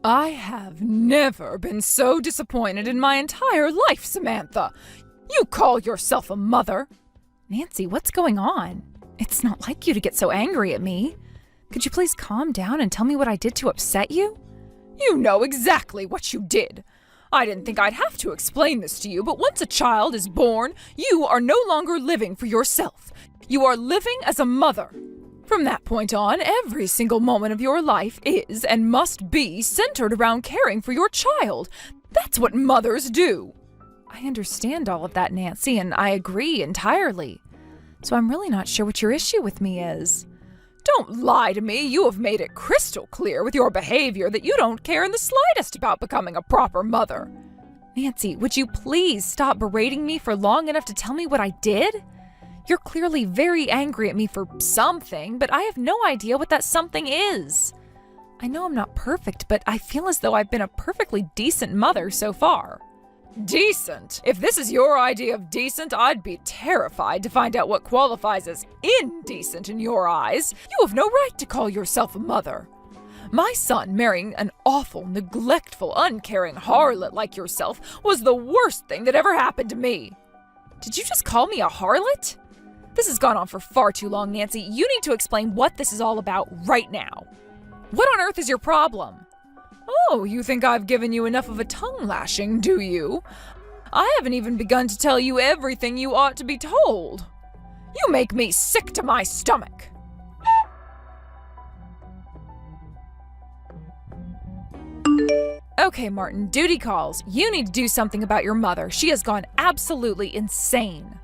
I have never been so disappointed in my entire life, Samantha. You call yourself a mother? Nancy, what's going on? It's not like you to get so angry at me. Could you please calm down and tell me what I did to upset you? You know exactly what you did. I didn't think I'd have to explain this to you, but once a child is born, you are no longer living for yourself. You are living as a mother. From that point on, every single moment of your life is and must be centered around caring for your child. That's what mothers do. I understand all of that, Nancy, and I agree entirely. So I'm really not sure what your issue with me is. Don't lie to me. You have made it crystal clear with your behavior that you don't care in the slightest about becoming a proper mother. Nancy, would you please stop berating me for long enough to tell me what I did? You're clearly very angry at me for something, but I have no idea what that something is. I know I'm not perfect, but I feel as though I've been a perfectly decent mother so far. Decent? If this is your idea of decent, I'd be terrified to find out what qualifies as indecent in your eyes. You have no right to call yourself a mother. My son marrying an awful, neglectful, uncaring harlot like yourself was the worst thing that ever happened to me. Did you just call me a harlot? This has gone on for far too long, Nancy. You need to explain what this is all about right now. What on earth is your problem? Oh, you think I've given you enough of a tongue lashing, do you? I haven't even begun to tell you everything you ought to be told. You make me sick to my stomach. Okay, Martin, duty calls. You need to do something about your mother. She has gone absolutely insane.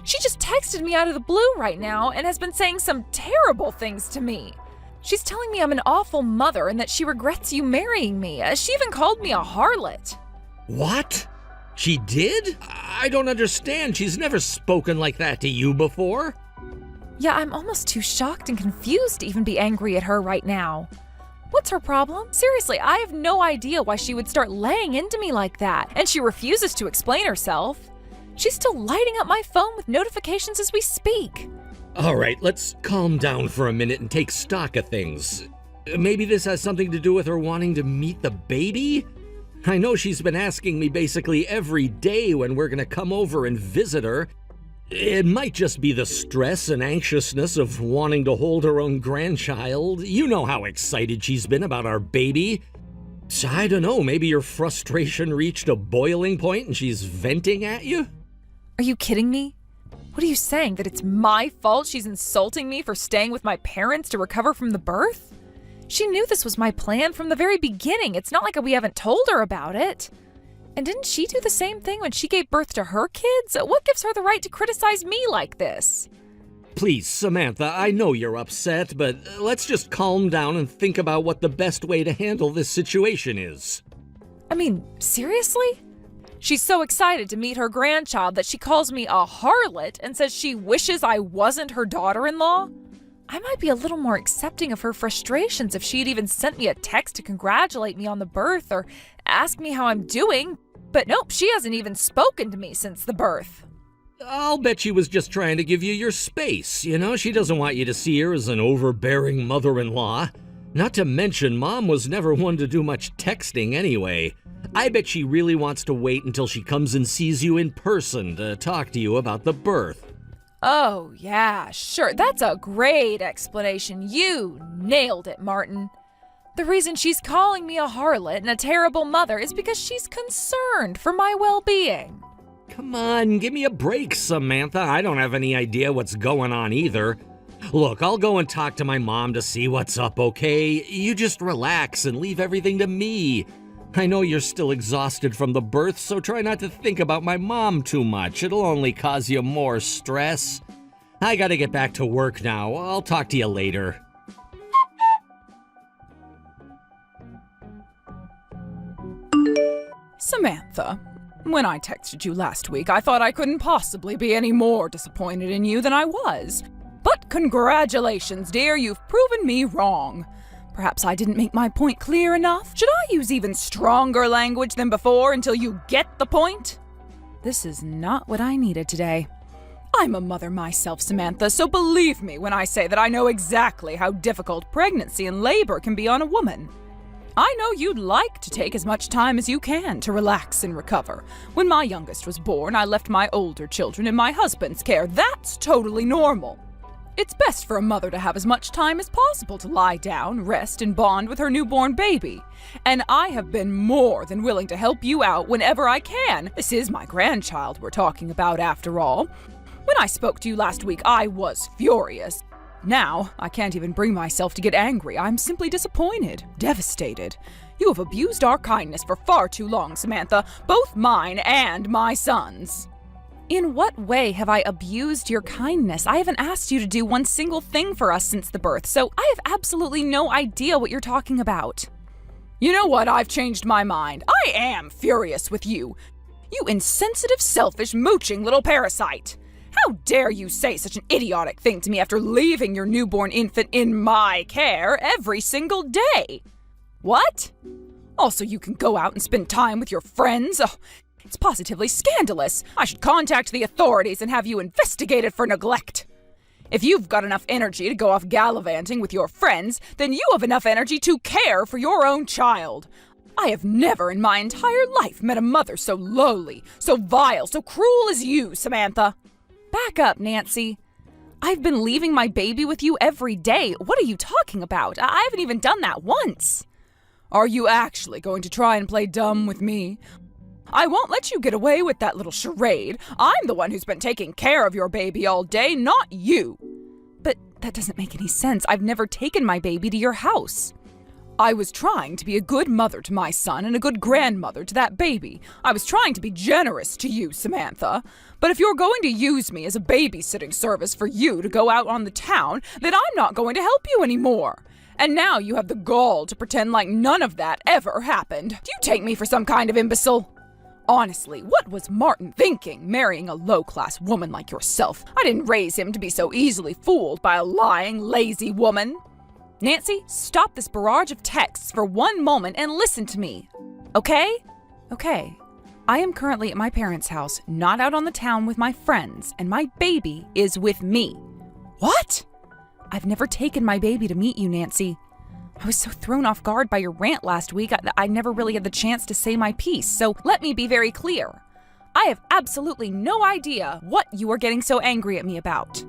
She just texted me out of the blue right now and has been saying some terrible things to me. She's telling me I'm an awful mother and that she regrets you marrying me. She even called me a harlot. What? She did? I don't understand. She's never spoken like that to you before. Yeah, I'm almost too shocked and confused to even be angry at her right now. What's her problem? Seriously, I have no idea why she would start laying into me like that, and she refuses to explain herself. She's still lighting up my phone with notifications as we speak. All right, let's calm down for a minute and take stock of things. Maybe this has something to do with her wanting to meet the baby? I know she's been asking me basically every day when we're gonna come over and visit her. It might just be the stress and anxiousness of wanting to hold her own grandchild. You know how excited she's been about our baby. So I don't know, maybe your frustration reached a boiling point and she's venting at you? Are you kidding me? What are you saying, that it's my fault she's insulting me for staying with my parents to recover from the birth? She knew this was my plan from the very beginning. It's not like we haven't told her about it. And didn't she do the same thing when she gave birth to her kids? What gives her the right to criticize me like this? Please, Samantha, I know you're upset, but let's just calm down and think about what the best way to handle this situation is. I mean, seriously? She's so excited to meet her grandchild that she calls me a harlot and says she wishes I wasn't her daughter-in-law? I might be a little more accepting of her frustrations if she'd even sent me a text to congratulate me on the birth or ask me how I'm doing, but nope, she hasn't even spoken to me since the birth. I'll bet she was just trying to give you your space, you know? She doesn't want you to see her as an overbearing mother-in-law. Not to mention, Mom was never one to do much texting anyway. I bet she really wants to wait until she comes and sees you in person to talk to you about the birth. Oh, yeah, sure. That's a great explanation. You nailed it, Martin. The reason she's calling me a harlot and a terrible mother is because she's concerned for my well-being. Come on, give me a break, Samantha. I don't have any idea what's going on either. Look, I'll go and talk to my mom to see what's up, okay? You just relax and leave everything to me. I know you're still exhausted from the birth, so try not to think about my mom too much. It'll only cause you more stress. I gotta get back to work now. I'll talk to you later. Samantha, when I texted you last week, I thought I couldn't possibly be any more disappointed in you than I was. But congratulations, dear, you've proven me wrong. Perhaps I didn't make my point clear enough. Should I use even stronger language than before until you get the point? This is not what I needed today. I'm a mother myself, Samantha, so believe me when I say that I know exactly how difficult pregnancy and labor can be on a woman. I know you'd like to take as much time as you can to relax and recover. When my youngest was born, I left my older children in my husband's care. That's totally normal. It's best for a mother to have as much time as possible to lie down, rest, and bond with her newborn baby. And I have been more than willing to help you out whenever I can. This is my grandchild we're talking about after all. When I spoke to you last week, I was furious. Now, I can't even bring myself to get angry. I'm simply disappointed, devastated. You have abused our kindness for far too long, Samantha, both mine and my son's. In what way have I abused your kindness? I haven't asked you to do one single thing for us since the birth, so I have absolutely no idea what you're talking about. You know what? I've changed my mind. I am furious with you. You insensitive, selfish, mooching little parasite. How dare you say such an idiotic thing to me after leaving your newborn infant in my care every single day? What? Also, you can go out and spend time with your friends? Oh, it's positively scandalous. I should contact the authorities and have you investigated for neglect. If you've got enough energy to go off gallivanting with your friends, then you have enough energy to care for your own child. I have never in my entire life met a mother so lowly, so vile, so cruel as you, Samantha. Back up, Nancy. I've been leaving my baby with you every day. What are you talking about? I haven't even done that once. Are you actually going to try and play dumb with me? I won't let you get away with that little charade. I'm the one who's been taking care of your baby all day, not you. But that doesn't make any sense. I've never taken my baby to your house. I was trying to be a good mother to my son and a good grandmother to that baby. I was trying to be generous to you, Samantha. But if you're going to use me as a babysitting service for you to go out on the town, then I'm not going to help you anymore. And now you have the gall to pretend like none of that ever happened. Do you take me for some kind of imbecile? Honestly, what was Martin thinking, marrying a low-class woman like yourself? I didn't raise him to be so easily fooled by a lying, lazy woman. Nancy, stop this barrage of texts for one moment and listen to me. Okay? Okay. I am currently at my parents' house, not out on the town with my friends, and my baby is with me. What? I've never taken my baby to meet you, Nancy. I was so thrown off guard by your rant last week, I never really had the chance to say my piece, so let me be very clear. I have absolutely no idea what you are getting so angry at me about.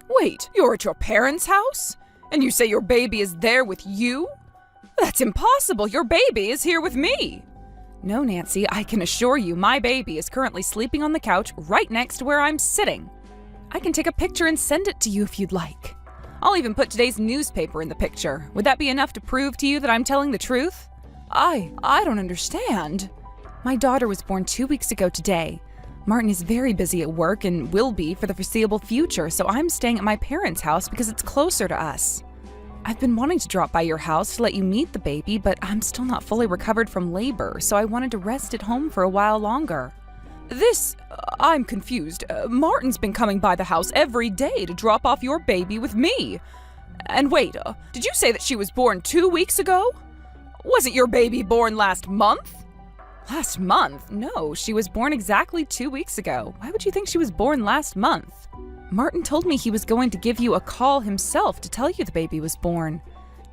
Wait, you're at your parents' house? And you say your baby is there with you? That's impossible. Your baby is here with me. No, Nancy, I can assure you my baby is currently sleeping on the couch right next to where I'm sitting. I can take a picture and send it to you if you'd like. I'll even put today's newspaper in the picture. Would that be enough to prove to you that I'm telling the truth? I don't understand. My daughter was born 2 weeks ago today. Martin is very busy at work and will be for the foreseeable future, so I'm staying at my parents' house because it's closer to us. I've been wanting to drop by your house to let you meet the baby, but I'm still not fully recovered from labor, so I wanted to rest at home for a while longer. I'm confused. Martin's been coming by the house every day to drop off your baby with me. And wait, did you say that she was born 2 weeks ago? Wasn't your baby born last month? Last month? No, she was born exactly 2 weeks ago. Why would you think she was born last month? Martin told me he was going to give you a call himself to tell you the baby was born.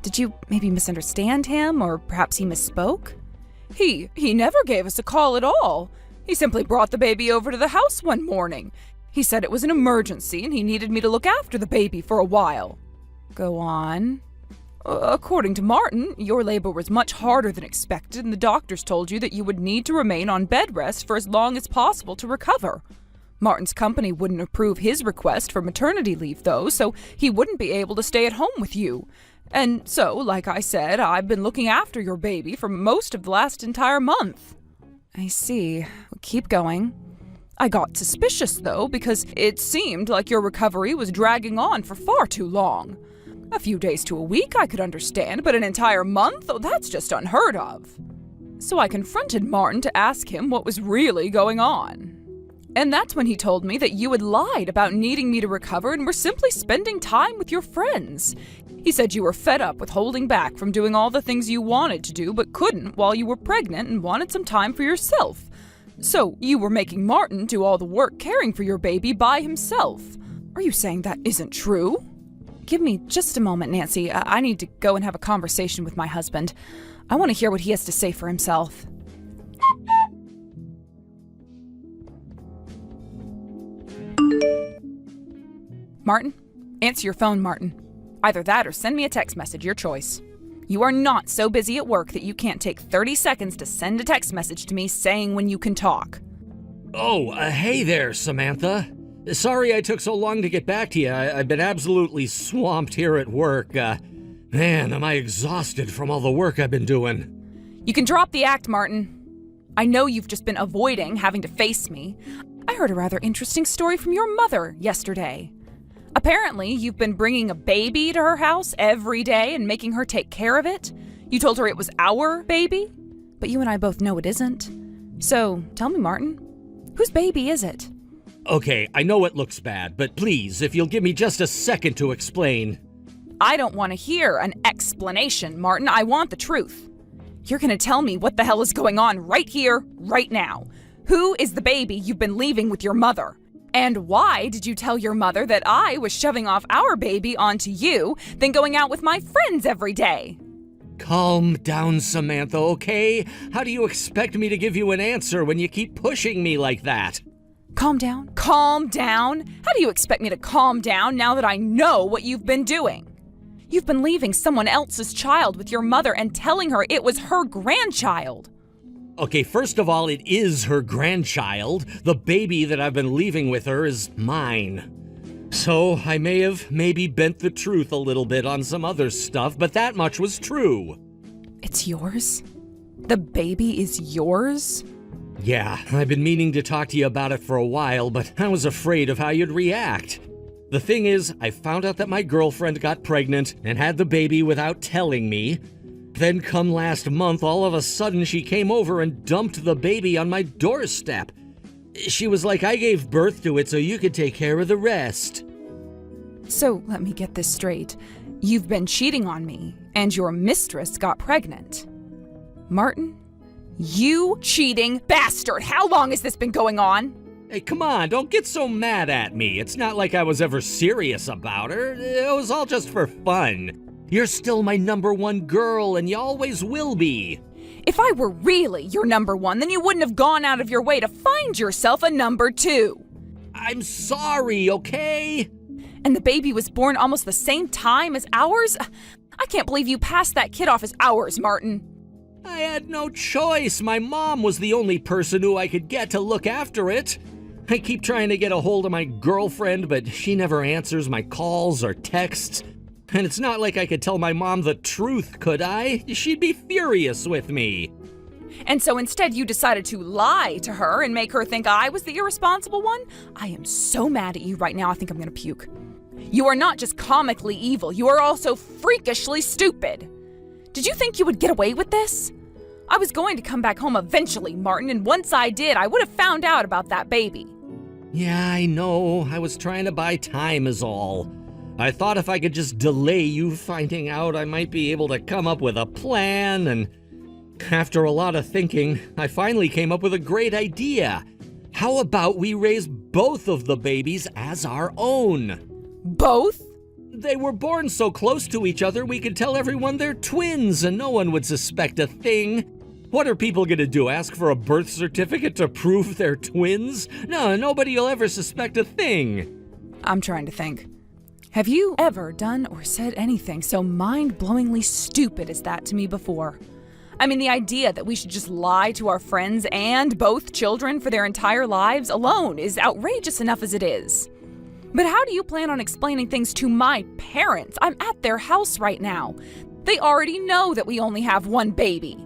Did you maybe misunderstand him, or perhaps he misspoke? He never gave us a call at all. He simply brought the baby over to the house one morning. He said it was an emergency and he needed me to look after the baby for a while. Go on. According to Martin, your labor was much harder than expected and the doctors told you that you would need to remain on bed rest for as long as possible to recover. Martin's company wouldn't approve his request for maternity leave, though, so he wouldn't be able to stay at home with you. And so, like I said, I've been looking after your baby for most of the last entire month. I see. Keep going. I got suspicious, though, because it seemed like your recovery was dragging on for far too long. A few days to a week I could understand, but an entire month? Oh, that's just unheard of. So I confronted Martin to ask him what was really going on. And that's when he told me that you had lied about needing me to recover and were simply spending time with your friends. He said you were fed up with holding back from doing all the things you wanted to do but couldn't while you were pregnant and wanted some time for yourself. So you were making Martin do all the work caring for your baby by himself. Are you saying that isn't true? Give me just a moment, Nancy. I need to go and have a conversation with my husband. I want to hear what he has to say for himself. Martin? Answer your phone, Martin. Either that or send me a text message, your choice. You are not so busy at work that you can't take 30 seconds to send a text message to me saying when you can talk. Oh, hey there, Samantha. Sorry I took so long to get back to you. I've been absolutely swamped here at work. Man, am I exhausted from all the work I've been doing. You can drop the act, Martin. I know you've just been avoiding having to face me. I heard a rather interesting story from your mother yesterday. Apparently, you've been bringing a baby to her house every day and making her take care of it. You told her it was our baby, but you and I both know it isn't. So, tell me, Martin, whose baby is it? Okay, I know it looks bad, but please, if you'll give me just a second to explain. I don't want to hear an explanation, Martin. I want the truth. You're going to tell me what the hell is going on right here, right now. Who is the baby you've been leaving with your mother? And why did you tell your mother that I was shoving off our baby onto you, then going out with my friends every day? Calm down, Samantha, okay? How do you expect me to give you an answer when you keep pushing me like that? Calm down? Calm down? How do you expect me to calm down now that I know what you've been doing? You've been leaving someone else's child with your mother and telling her it was her grandchild. Okay, first of all, it is her grandchild. The baby that I've been leaving with her is mine. So I may have maybe bent the truth a little bit on some other stuff, but that much was true. It's yours? The baby is yours? Yeah, I've been meaning to talk to you about it for a while, but I was afraid of how you'd react. The thing is, I found out that my girlfriend got pregnant and had the baby without telling me. Then come last month, all of a sudden she came over and dumped the baby on my doorstep. She was like, I gave birth to it so you could take care of the rest. So, let me get this straight. You've been cheating on me, and your mistress got pregnant. Martin? You cheating bastard! How long has this been going on? Hey, come on, don't get so mad at me. It's not like I was ever serious about her. It was all just for fun. You're still my #1 girl, and you always will be. If I were really your #1, then you wouldn't have gone out of your way to find yourself a #2. I'm sorry, okay? And the baby was born almost the same time as ours? I can't believe you passed that kid off as ours, Martin. I had no choice. My mom was the only person who I could get to look after it. I keep trying to get a hold of my girlfriend, but she never answers my calls or texts. And it's not like I could tell my mom the truth, could I? She'd be furious with me. And so instead you decided to lie to her and make her think I was the irresponsible one? I am so mad at you right now, I think I'm gonna puke. You are not just comically evil, you are also freakishly stupid. Did you think you would get away with this? I was going to come back home eventually, Martin, and once I did, I would have found out about that baby. Yeah, I know. I was trying to buy time is all. I thought if I could just delay you finding out, I might be able to come up with a plan, and after a lot of thinking, I finally came up with a great idea. How about we raise both of the babies as our own? Both? They were born so close to each other we could tell everyone they're twins and no one would suspect a thing. What are people gonna do, ask for a birth certificate to prove they're twins? No, nobody will ever suspect a thing. I'm trying to think. Have you ever done or said anything so mind-blowingly stupid as that to me before? I mean, the idea that we should just lie to our friends and both children for their entire lives alone is outrageous enough as it is. But how do you plan on explaining things to my parents? I'm at their house right now. They already know that we only have one baby.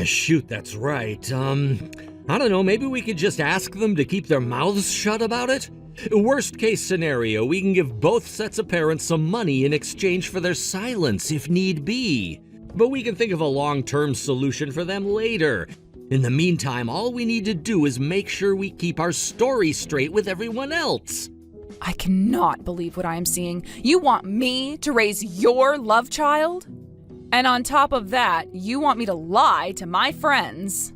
Shoot, that's right. I don't know, maybe we could just ask them to keep their mouths shut about it? Worst case scenario, we can give both sets of parents some money in exchange for their silence if need be. But we can think of a long-term solution for them later. In the meantime, all we need to do is make sure we keep our story straight with everyone else. I cannot believe what I am seeing. You want me to raise your love child? And on top of that, you want me to lie to my friends?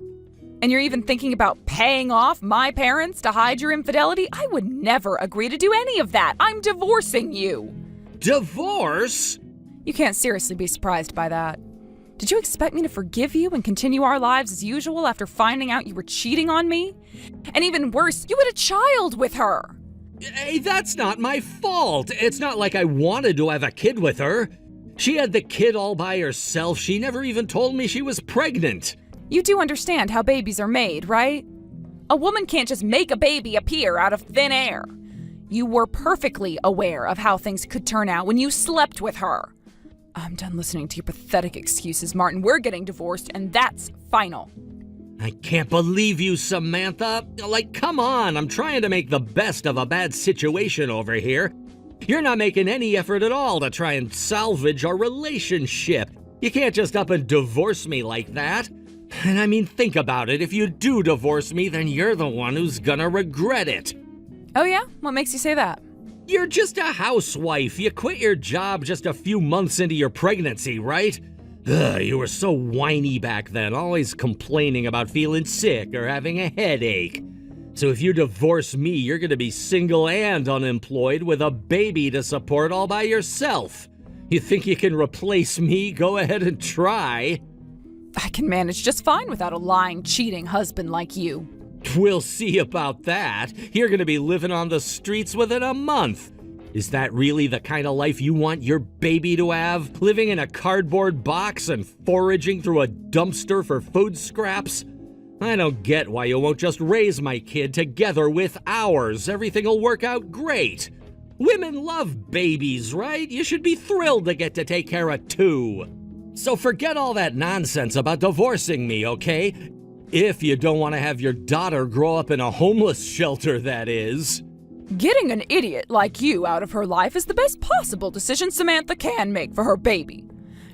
And you're even thinking about paying off my parents to hide your infidelity? I would never agree to do any of that. I'm divorcing you. Divorce? You can't seriously be surprised by that. Did you expect me to forgive you and continue our lives as usual after finding out you were cheating on me? And even worse, you had a child with her! Hey, that's not my fault. It's not like I wanted to have a kid with her. She had the kid all by herself. She never even told me she was pregnant. You do understand how babies are made, right? A woman can't just make a baby appear out of thin air. You were perfectly aware of how things could turn out when you slept with her. I'm done listening to your pathetic excuses, Martin. We're getting divorced, and that's final. I can't believe you, Samantha. Like, come on, I'm trying to make the best of a bad situation over here. You're not making any effort at all to try and salvage our relationship. You can't just up and divorce me like that. And I mean, think about it. If you do divorce me, then you're the one who's gonna regret it. Oh yeah? What makes you say that? You're just a housewife. You quit your job just a few months into your pregnancy, right? Ugh, you were so whiny back then, always complaining about feeling sick or having a headache. So if you divorce me, you're gonna be single and unemployed with a baby to support all by yourself. You think you can replace me? Go ahead and try. I can manage just fine without a lying, cheating husband like you. We'll see about that. You're gonna be living on the streets within a month. Is that really the kind of life you want your baby to have? Living in a cardboard box and foraging through a dumpster for food scraps? I don't get why you won't just raise my kid together with ours. Everything'll work out great. Women love babies, right? You should be thrilled to get to take care of two. So forget all that nonsense about divorcing me, okay? If you don't want to have your daughter grow up in a homeless shelter, that is. Getting an idiot like you out of her life is the best possible decision Samantha can make for her baby.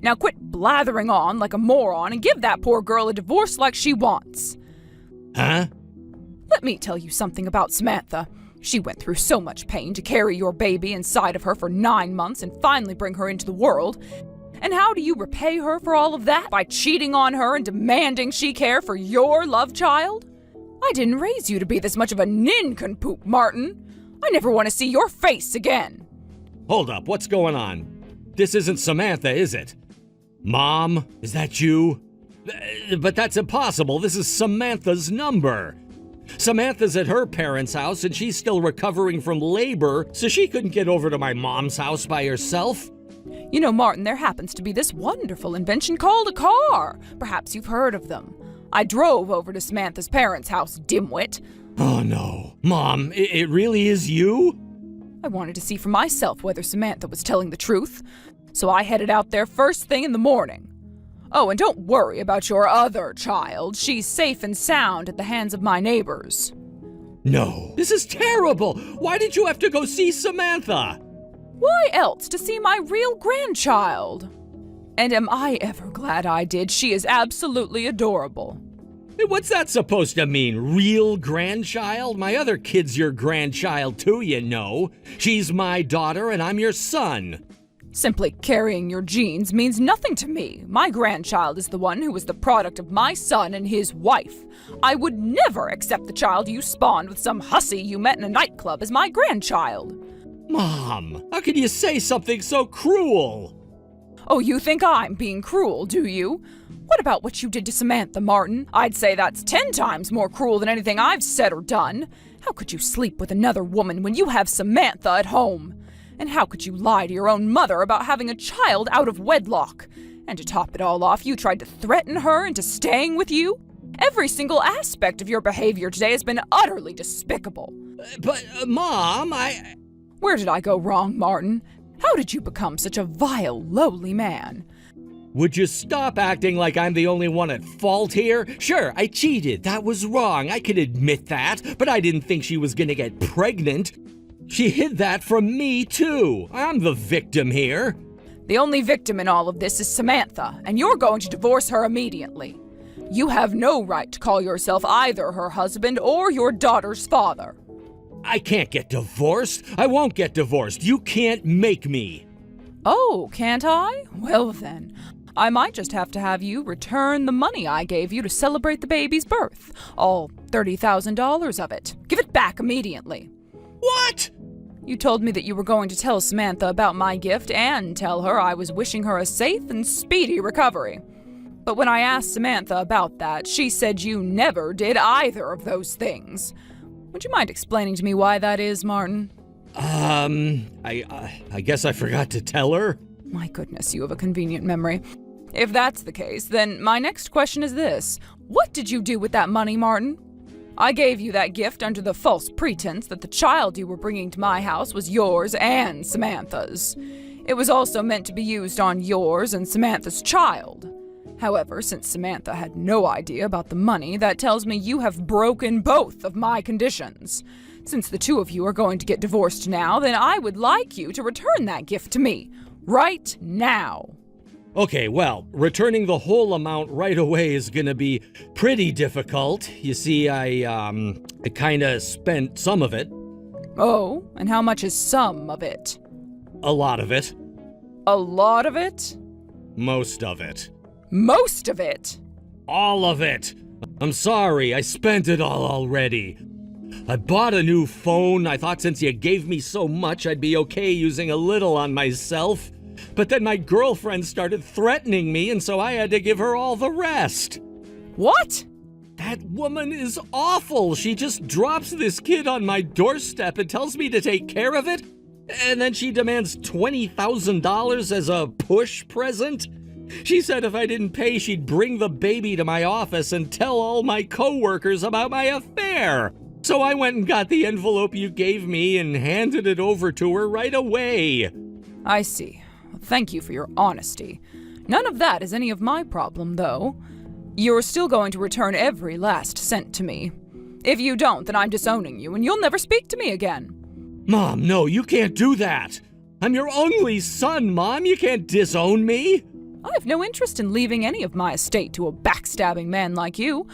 Now quit blathering on like a moron and give that poor girl a divorce like she wants. Huh? Let me tell you something about Samantha. She went through so much pain to carry your baby inside of her for 9 months and finally bring her into the world. And how do you repay her for all of that? By cheating on her and demanding she care for your love child? I didn't raise you to be this much of a nincompoop, Martin. I never want to see your face again. Hold up, what's going on? This isn't Samantha, is it? Mom, is that you? But that's impossible. This is Samantha's number. Samantha's at her parents' house and she's still recovering from labor, so she couldn't get over to my mom's house by herself. You know, Martin, there happens to be this wonderful invention called a car. Perhaps you've heard of them. I drove over to Samantha's parents' house, dimwit. Oh no. Mom, it really is you? I wanted to see for myself whether Samantha was telling the truth, so I headed out there first thing in the morning. Oh, and don't worry about your other child. She's safe and sound at the hands of my neighbors. No, this is terrible. Why did you have to go see Samantha? Why else to see my real grandchild? And am I ever glad I did? She is absolutely adorable. What's that supposed to mean? Real grandchild? My other kid's your grandchild too, you know. She's my daughter and I'm your son. Simply carrying your genes means nothing to me. My grandchild is the one who was the product of my son and his wife. I would never accept the child you spawned with some hussy you met in a nightclub as my grandchild. Mom, how can you say something so cruel? Oh, you think I'm being cruel, do you? What about what you did to Samantha, Martin? I'd say that's 10 times more cruel than anything I've said or done. How could you sleep with another woman when you have Samantha at home? And how could you lie to your own mother about having a child out of wedlock? And to top it all off, you tried to threaten her into staying with you? Every single aspect of your behavior today has been utterly despicable. But, Mom, Where did I go wrong, Martin? How did you become such a vile, lowly man? Would you stop acting like I'm the only one at fault here? Sure, I cheated. That was wrong. I can admit that. But I didn't think she was gonna get pregnant. She hid that from me, too. I'm the victim here. The only victim in all of this is Samantha, and you're going to divorce her immediately. You have no right to call yourself either her husband or your daughter's father. I can't get divorced. I won't get divorced. You can't make me. Oh, can't I? Well then, I might just have to have you return the money I gave you to celebrate the baby's birth. All $30,000 of it. Give it back immediately. What? You told me that you were going to tell Samantha about my gift and tell her I was wishing her a safe and speedy recovery. But when I asked Samantha about that, she said you never did either of those things. Would you mind explaining to me why that is, Martin? I guess I forgot to tell her. My goodness, you have a convenient memory. If that's the case, then my next question is this. What did you do with that money, Martin? I gave you that gift under the false pretense that the child you were bringing to my house was yours and Samantha's. It was also meant to be used on yours and Samantha's child. However, since Samantha had no idea about the money, that tells me you have broken both of my conditions. Since the two of you are going to get divorced now, then I would like you to return that gift to me. Right now. Okay, well, returning the whole amount right away is gonna be pretty difficult. You see, I kinda spent some of it. Oh, and how much is some of it? A lot of it. A lot of it? Most of it. Most of it? All of it. I'm sorry, I spent it all already. I bought a new phone. I thought since you gave me so much, I'd be okay using a little on myself. But then my girlfriend started threatening me, and so I had to give her all the rest. What? That woman is awful. She just drops this kid on my doorstep and tells me to take care of it. And then she demands $20,000 as a push present. She said if I didn't pay, she'd bring the baby to my office and tell all my coworkers about my affair. So I went and got the envelope you gave me and handed it over to her right away. I see. Thank you for your honesty. None of that is any of my problem, though. You're still going to return every last cent to me. If you don't, then I'm disowning you and you'll never speak to me again. Mom, no, you can't do that. I'm your only son, Mom. You can't disown me. I have no interest in leaving any of my estate to a backstabbing man like you.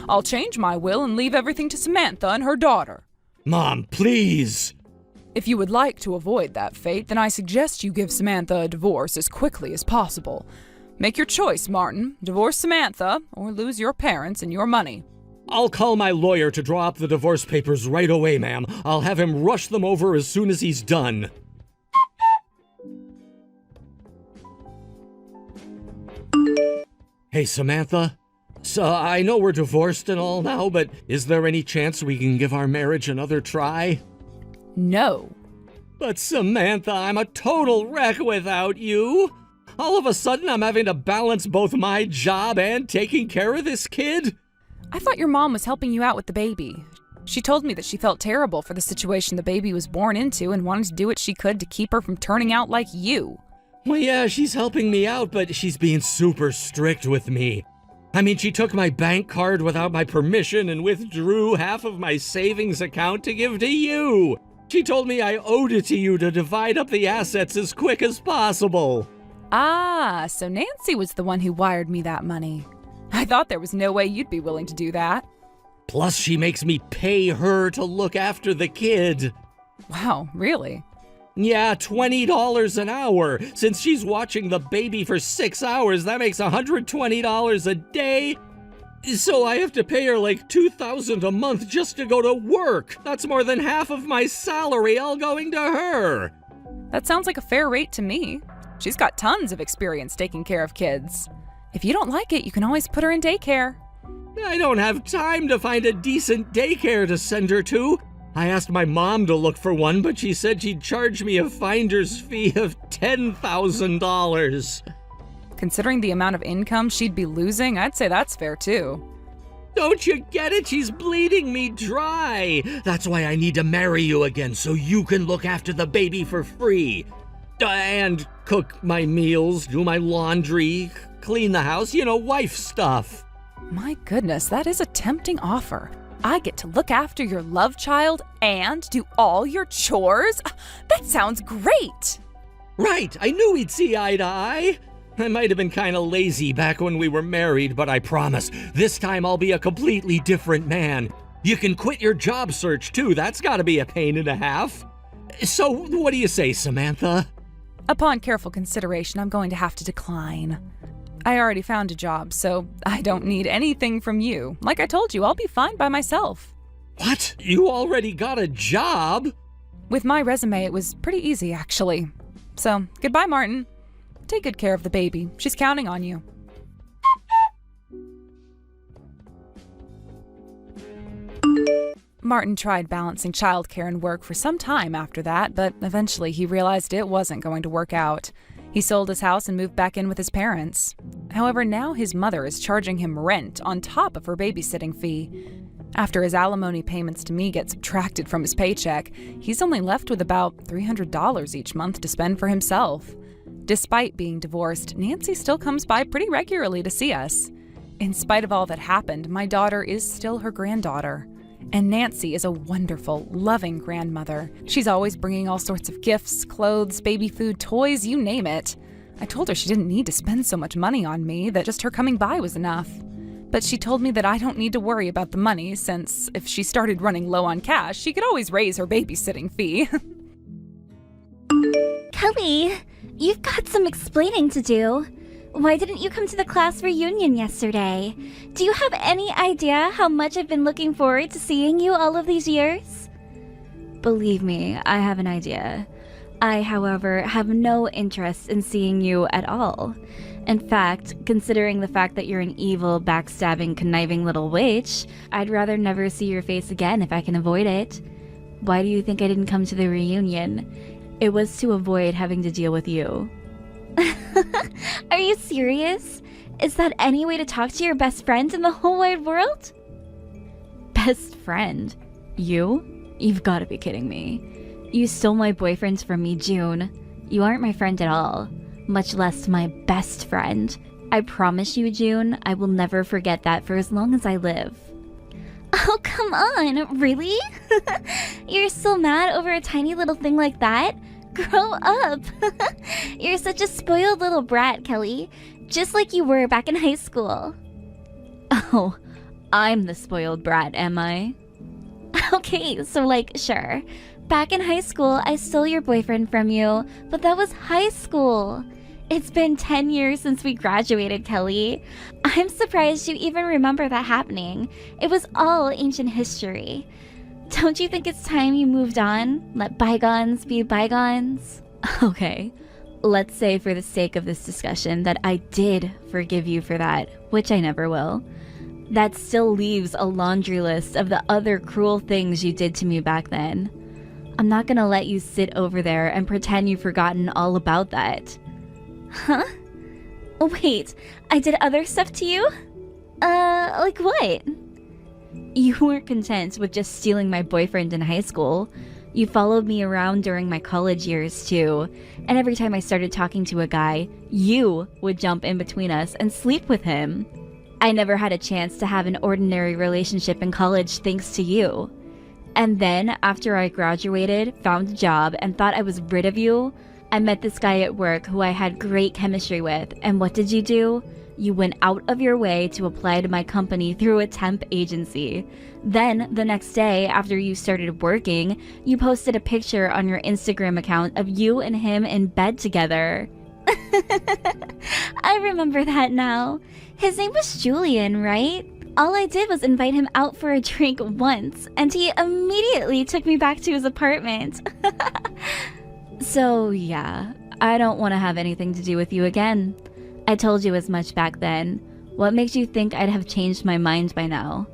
I'll change my will and leave everything to Samantha and her daughter. Mom, please. If you would like to avoid that fate, then I suggest you give Samantha a divorce as quickly as possible. Make your choice, Martin. Divorce Samantha, or lose your parents and your money. I'll call my lawyer to draw up the divorce papers right away, ma'am. I'll have him rush them over as soon as he's done. Hey, Samantha. So, I know we're divorced and all now, but is there any chance we can give our marriage another try? No. But Samantha, I'm a total wreck without you. All of a sudden, I'm having to balance both my job and taking care of this kid. I thought your mom was helping you out with the baby. She told me that she felt terrible for the situation the baby was born into and wanted to do what she could to keep her from turning out like you. Well, yeah, she's helping me out, but she's being super strict with me. I mean, she took my bank card without my permission and withdrew half of my savings account to give to you. She told me I owed it to you to divide up the assets as quick as possible. Ah, so Nancy was the one who wired me that money. I thought there was no way you'd be willing to do that. Plus, she makes me pay her to look after the kid. Wow, really? Yeah, $20 an hour. Since she's watching the baby for 6 hours, that makes $120 a day. So I have to pay her like $2,000 a month just to go to work. That's more than half of my salary all going to her. That sounds like a fair rate to me. She's got tons of experience taking care of kids. If you don't like it, you can always put her in daycare. I don't have time to find a decent daycare to send her to. I asked my mom to look for one, but she said she'd charge me a finder's fee of $10,000. Considering the amount of income she'd be losing, I'd say that's fair too. Don't you get it? She's bleeding me dry. That's why I need to marry you again, so you can look after the baby for free. And cook my meals, do my laundry, clean the house, wife stuff. My goodness, that is a tempting offer. I get to look after your love child and do all your chores? That sounds great! Right, I knew we'd see eye to eye. I might have been kind of lazy back when we were married, but I promise, this time I'll be a completely different man. You can quit your job search too, that's gotta be a pain and a half. So, what do you say, Samantha? Upon careful consideration, I'm going to have to decline. I already found a job, so I don't need anything from you. Like I told you, I'll be fine by myself. What? You already got a job? With my resume, it was pretty easy, actually. So, goodbye, Martin. Take good care of the baby. She's counting on you. Martin tried balancing childcare and work for some time after that, but eventually he realized it wasn't going to work out. He sold his house and moved back in with his parents. However, now his mother is charging him rent on top of her babysitting fee. After his alimony payments to me get subtracted from his paycheck, he's only left with about $300 each month to spend for himself. Despite being divorced, Nancy still comes by pretty regularly to see us. In spite of all that happened, my daughter is still her granddaughter. And Nancy is a wonderful, loving grandmother. She's always bringing all sorts of gifts, clothes, baby food, toys, you name it. I told her she didn't need to spend so much money on me, that just her coming by was enough. But she told me that I don't need to worry about the money, since if she started running low on cash, she could always raise her babysitting fee. Kelly, you've got some explaining to do. Why didn't you come to the class reunion yesterday? Do you have any idea how much I've been looking forward to seeing you all of these years? Believe me, I have an idea. I, however, have no interest in seeing you at all. In fact, considering the fact that you're an evil, backstabbing, conniving little witch, I'd rather never see your face again if I can avoid it. Why do you think I didn't come to the reunion? It was to avoid having to deal with you. Are you serious? Is that any way to talk to your best friend in the whole wide world? Best friend? You? You've got to be kidding me. You stole my boyfriend from me, June. You aren't my friend at all, much less my best friend. I promise you, June, I will never forget that for as long as I live. Oh, come on, really? You're still mad over a tiny little thing like that? Grow up! You're such a spoiled little brat, Kelly. Just like you were back in high school. Oh, I'm the spoiled brat, am I? Okay, so sure. Back in high school, I stole your boyfriend from you, but that was high school. It's been 10 years since we graduated, Kelly. I'm surprised you even remember that happening. It was all ancient history. Don't you think it's time you moved on? Let bygones be bygones? Okay, let's say for the sake of this discussion that I did forgive you for that, which I never will. That still leaves a laundry list of the other cruel things you did to me back then. I'm not gonna let you sit over there and pretend you've forgotten all about that. Huh? Wait, I did other stuff to you? Like what? You weren't content with just stealing my boyfriend in high school. You followed me around during my college years too, and every time I started talking to a guy, you would jump in between us and sleep with him. I never had a chance to have an ordinary relationship in college thanks to you. And then, after I graduated, found a job, and thought I was rid of you, I met this guy at work who I had great chemistry with, and what did you do? You went out of your way to apply to my company through a temp agency. Then, the next day, after you started working, you posted a picture on your Instagram account of you and him in bed together. I remember that now. His name was Julian, right? All I did was invite him out for a drink once, and he immediately took me back to his apartment. So, yeah, I don't want to have anything to do with you again. I told you as much back then. What makes you think I'd have changed my mind by now?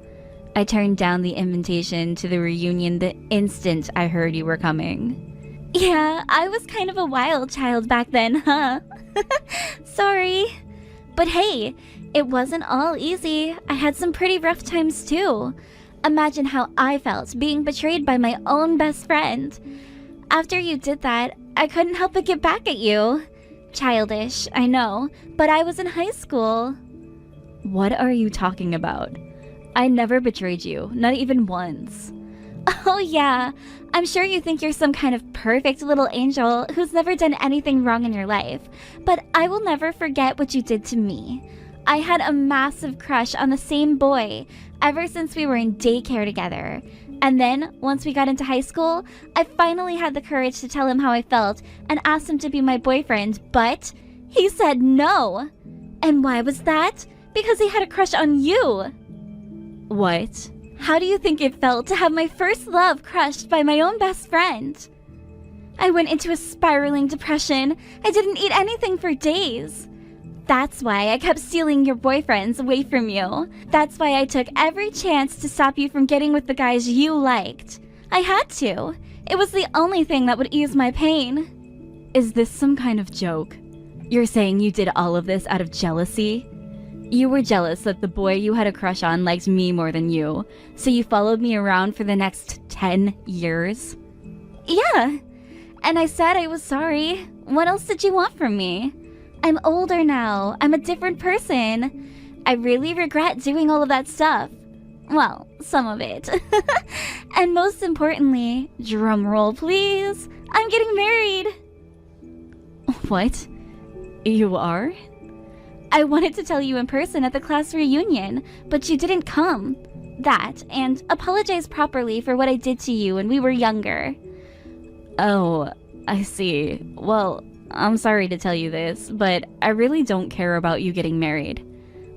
I turned down the invitation to the reunion the instant I heard you were coming. Yeah, I was kind of a wild child back then, huh? Sorry. But hey, it wasn't all easy. I had some pretty rough times too. Imagine how I felt being betrayed by my own best friend. After you did that, I couldn't help but get back at you. Childish, I know, but I was in high school. What are you talking about? I never betrayed you, not even once. Oh yeah, I'm sure you think you're some kind of perfect little angel who's never done anything wrong in your life, but I will never forget what you did to me. I had a massive crush on the same boy ever since we were in daycare together. And then, once we got into high school, I finally had the courage to tell him how I felt and asked him to be my boyfriend, but he said no. And why was that? Because he had a crush on you. What? How do you think it felt to have my first love crushed by my own best friend? I went into a spiraling depression. I didn't eat anything for days. That's why I kept stealing your boyfriends away from you. That's why I took every chance to stop you from getting with the guys you liked. I had to. It was the only thing that would ease my pain. Is this some kind of joke? You're saying you did all of this out of jealousy? You were jealous that the boy you had a crush on liked me more than you, so you followed me around for the next 10 years? Yeah. And I said I was sorry. What else did you want from me? I'm older now. I'm a different person. I really regret doing all of that stuff. Well, some of it. And most importantly, drum roll please, I'm getting married. What? You are? I wanted to tell you in person at the class reunion, but you didn't come. That, and apologize properly for what I did to you when we were younger. Oh, I see. Well, I'm sorry to tell you this, but I really don't care about you getting married.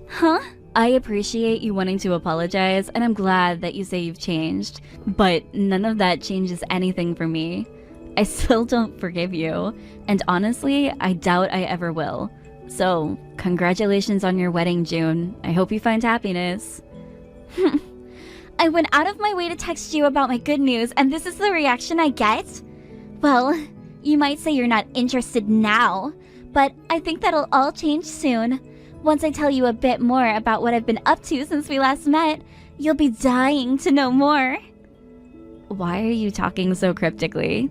Huh? I appreciate you wanting to apologize, and I'm glad that you say you've changed, but none of that changes anything for me. I still don't forgive you, and honestly, I doubt I ever will. So, congratulations on your wedding, June. I hope you find happiness. I went out of my way to text you about my good news, and this is the reaction I get? Well, you might say you're not interested now, but I think that'll all change soon. Once I tell you a bit more about what I've been up to since we last met, you'll be dying to know more. Why are you talking so cryptically?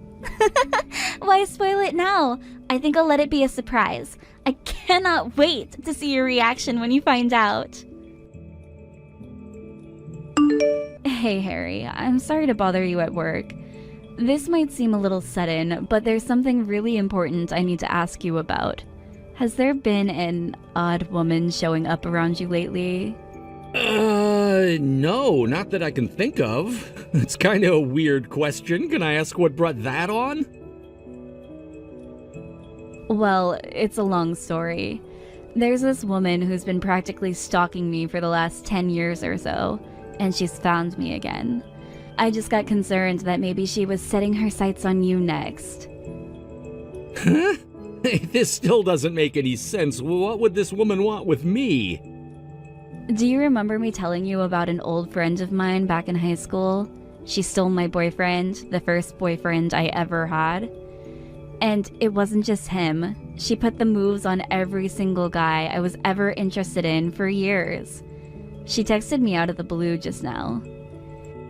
Why spoil it now? I think I'll let it be a surprise. I cannot wait to see your reaction when you find out. Hey, Harry, I'm sorry to bother you at work. This might seem a little sudden, but there's something really important I need to ask you about. Has there been an odd woman showing up around you lately? No, not that I can think of. It's kind of a weird question. Can I ask what brought that on? Well, it's a long story. There's this woman who's been practically stalking me for the last 10 years or so, and she's found me again. I just got concerned that maybe she was setting her sights on you next. Huh? This still doesn't make any sense. What would this woman want with me? Do you remember me telling you about an old friend of mine back in high school? She stole my boyfriend, the first boyfriend I ever had. And it wasn't just him. She put the moves on every single guy I was ever interested in for years. She texted me out of the blue just now.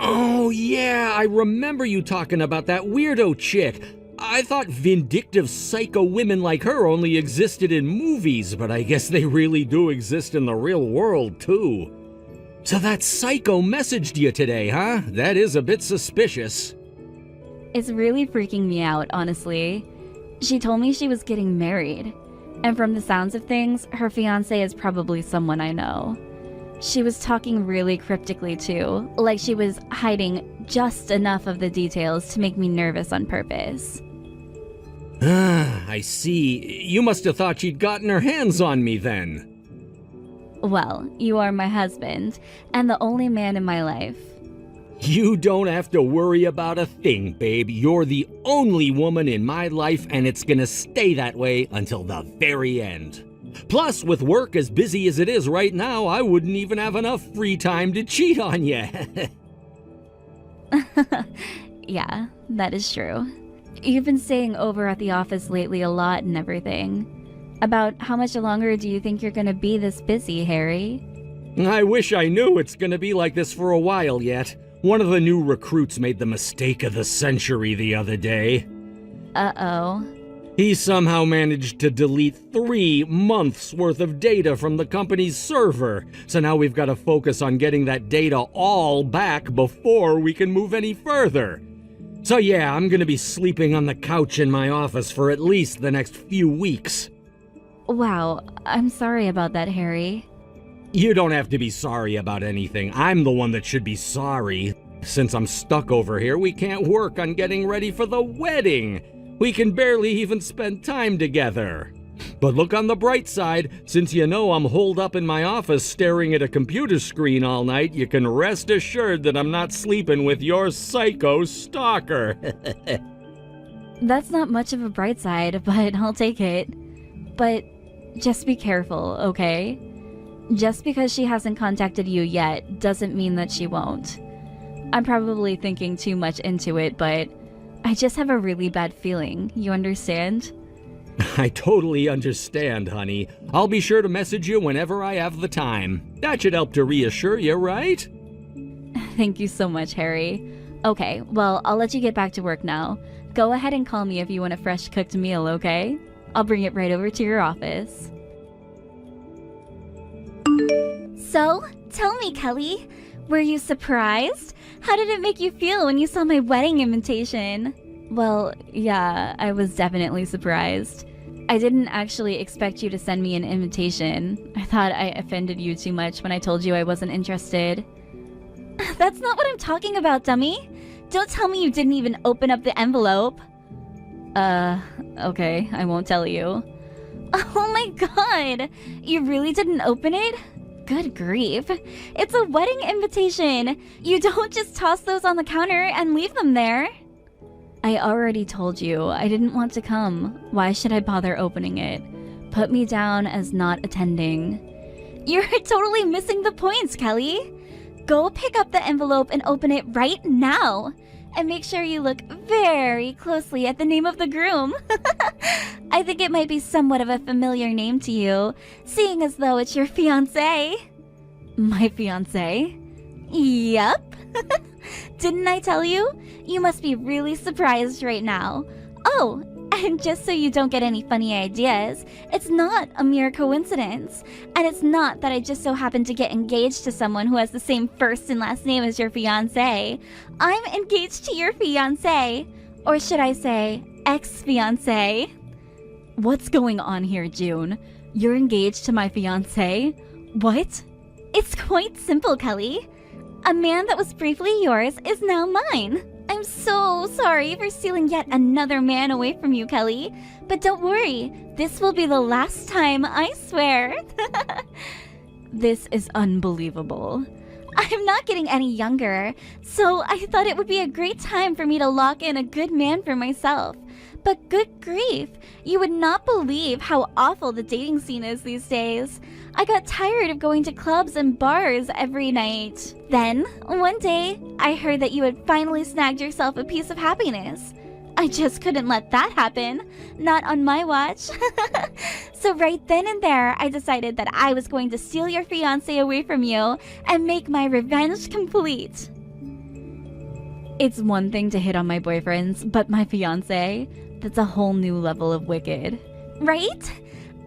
Oh yeah, I remember you talking about that weirdo chick. I thought vindictive psycho women like her only existed in movies, but I guess they really do exist in the real world too. So that psycho messaged you today, huh? That is a bit suspicious. It's really freaking me out, honestly. She told me she was getting married, and from the sounds of things, her fiancé is probably someone I know. She was talking really cryptically too, like she was hiding just enough of the details to make me nervous on purpose. Ah, I see. You must have thought she'd gotten her hands on me then. Well, you are my husband, and the only man in my life. You don't have to worry about a thing, babe. You're the only woman in my life, and it's gonna stay that way until the very end. Plus, with work as busy as it is right now, I wouldn't even have enough free time to cheat on you. Yeah, that is true. You've been staying over at the office lately a lot and everything. About how much longer do you think you're gonna be this busy, Harry? I wish I knew it's gonna be like this for a while yet. One of the new recruits made the mistake of the century the other day. Uh-oh. He somehow managed to delete 3 months worth of data from the company's server. So now we've got to focus on getting that data all back before we can move any further. So yeah, I'm gonna be sleeping on the couch in my office for at least the next few weeks. Wow, I'm sorry about that, Harry. You don't have to be sorry about anything. I'm the one that should be sorry. Since I'm stuck over here, we can't work on getting ready for the wedding. We can barely even spend time together. But look on the bright side, since you know I'm holed up in my office staring at a computer screen all night, you can rest assured that I'm not sleeping with your psycho stalker. That's not much of a bright side, but I'll take it. But Just be careful, okay? Just because she hasn't contacted you yet doesn't mean that she won't. I'm probably thinking too much into it, but I just have a really bad feeling, you understand? I totally understand, honey. I'll be sure to message you whenever I have the time. That should help to reassure you, right? Thank you so much, Harry. Okay, well, I'll let you get back to work now. Go ahead and call me if you want a fresh cooked meal, okay? I'll bring it right over to your office. So, tell me, Kelly, were you surprised? How did it make you feel when you saw my wedding invitation? Well, yeah, I was definitely surprised. I didn't actually expect you to send me an invitation. I thought I offended you too much when I told you I wasn't interested. That's not what I'm talking about, dummy. Don't tell me you didn't even open up the envelope. Okay, I won't tell you. Oh my god! You really didn't open it? Good grief. It's a wedding invitation. You don't just toss those on the counter and leave them there. I already told you I didn't want to come. Why should I bother opening it? Put me down as not attending. You're totally missing the points, Kelly. Go pick up the envelope and open it right now. And make sure you look very closely at the name of the groom. I think it might be somewhat of a familiar name to you, seeing as though it's your fiancé. My fiancé? Yep. Didn't I tell you? You must be really surprised right now. Oh, and just so you don't get any funny ideas, it's not a mere coincidence. And it's not that I just so happen to get engaged to someone who has the same first and last name as your fiancé. I'm engaged to your fiancé. Or should I say, ex-fiancé. What's going on here, June? You're engaged to my fiancé? What? It's quite simple, Kelly. A man that was briefly yours is now mine. I'm so sorry for stealing yet another man away from you, Kelly. But don't worry, this will be the last time, I swear. This is unbelievable. I'm not getting any younger, so I thought it would be a great time for me to lock in a good man for myself. But good grief, you would not believe how awful the dating scene is these days. I got tired of going to clubs and bars every night. Then, one day, I heard that you had finally snagged yourself a piece of happiness. I just couldn't let that happen. Not on my watch. So right then and there, I decided that I was going to steal your fiancé away from you and make my revenge complete. It's one thing to hit on my boyfriends, but my fiancé, that's a whole new level of wicked. Right?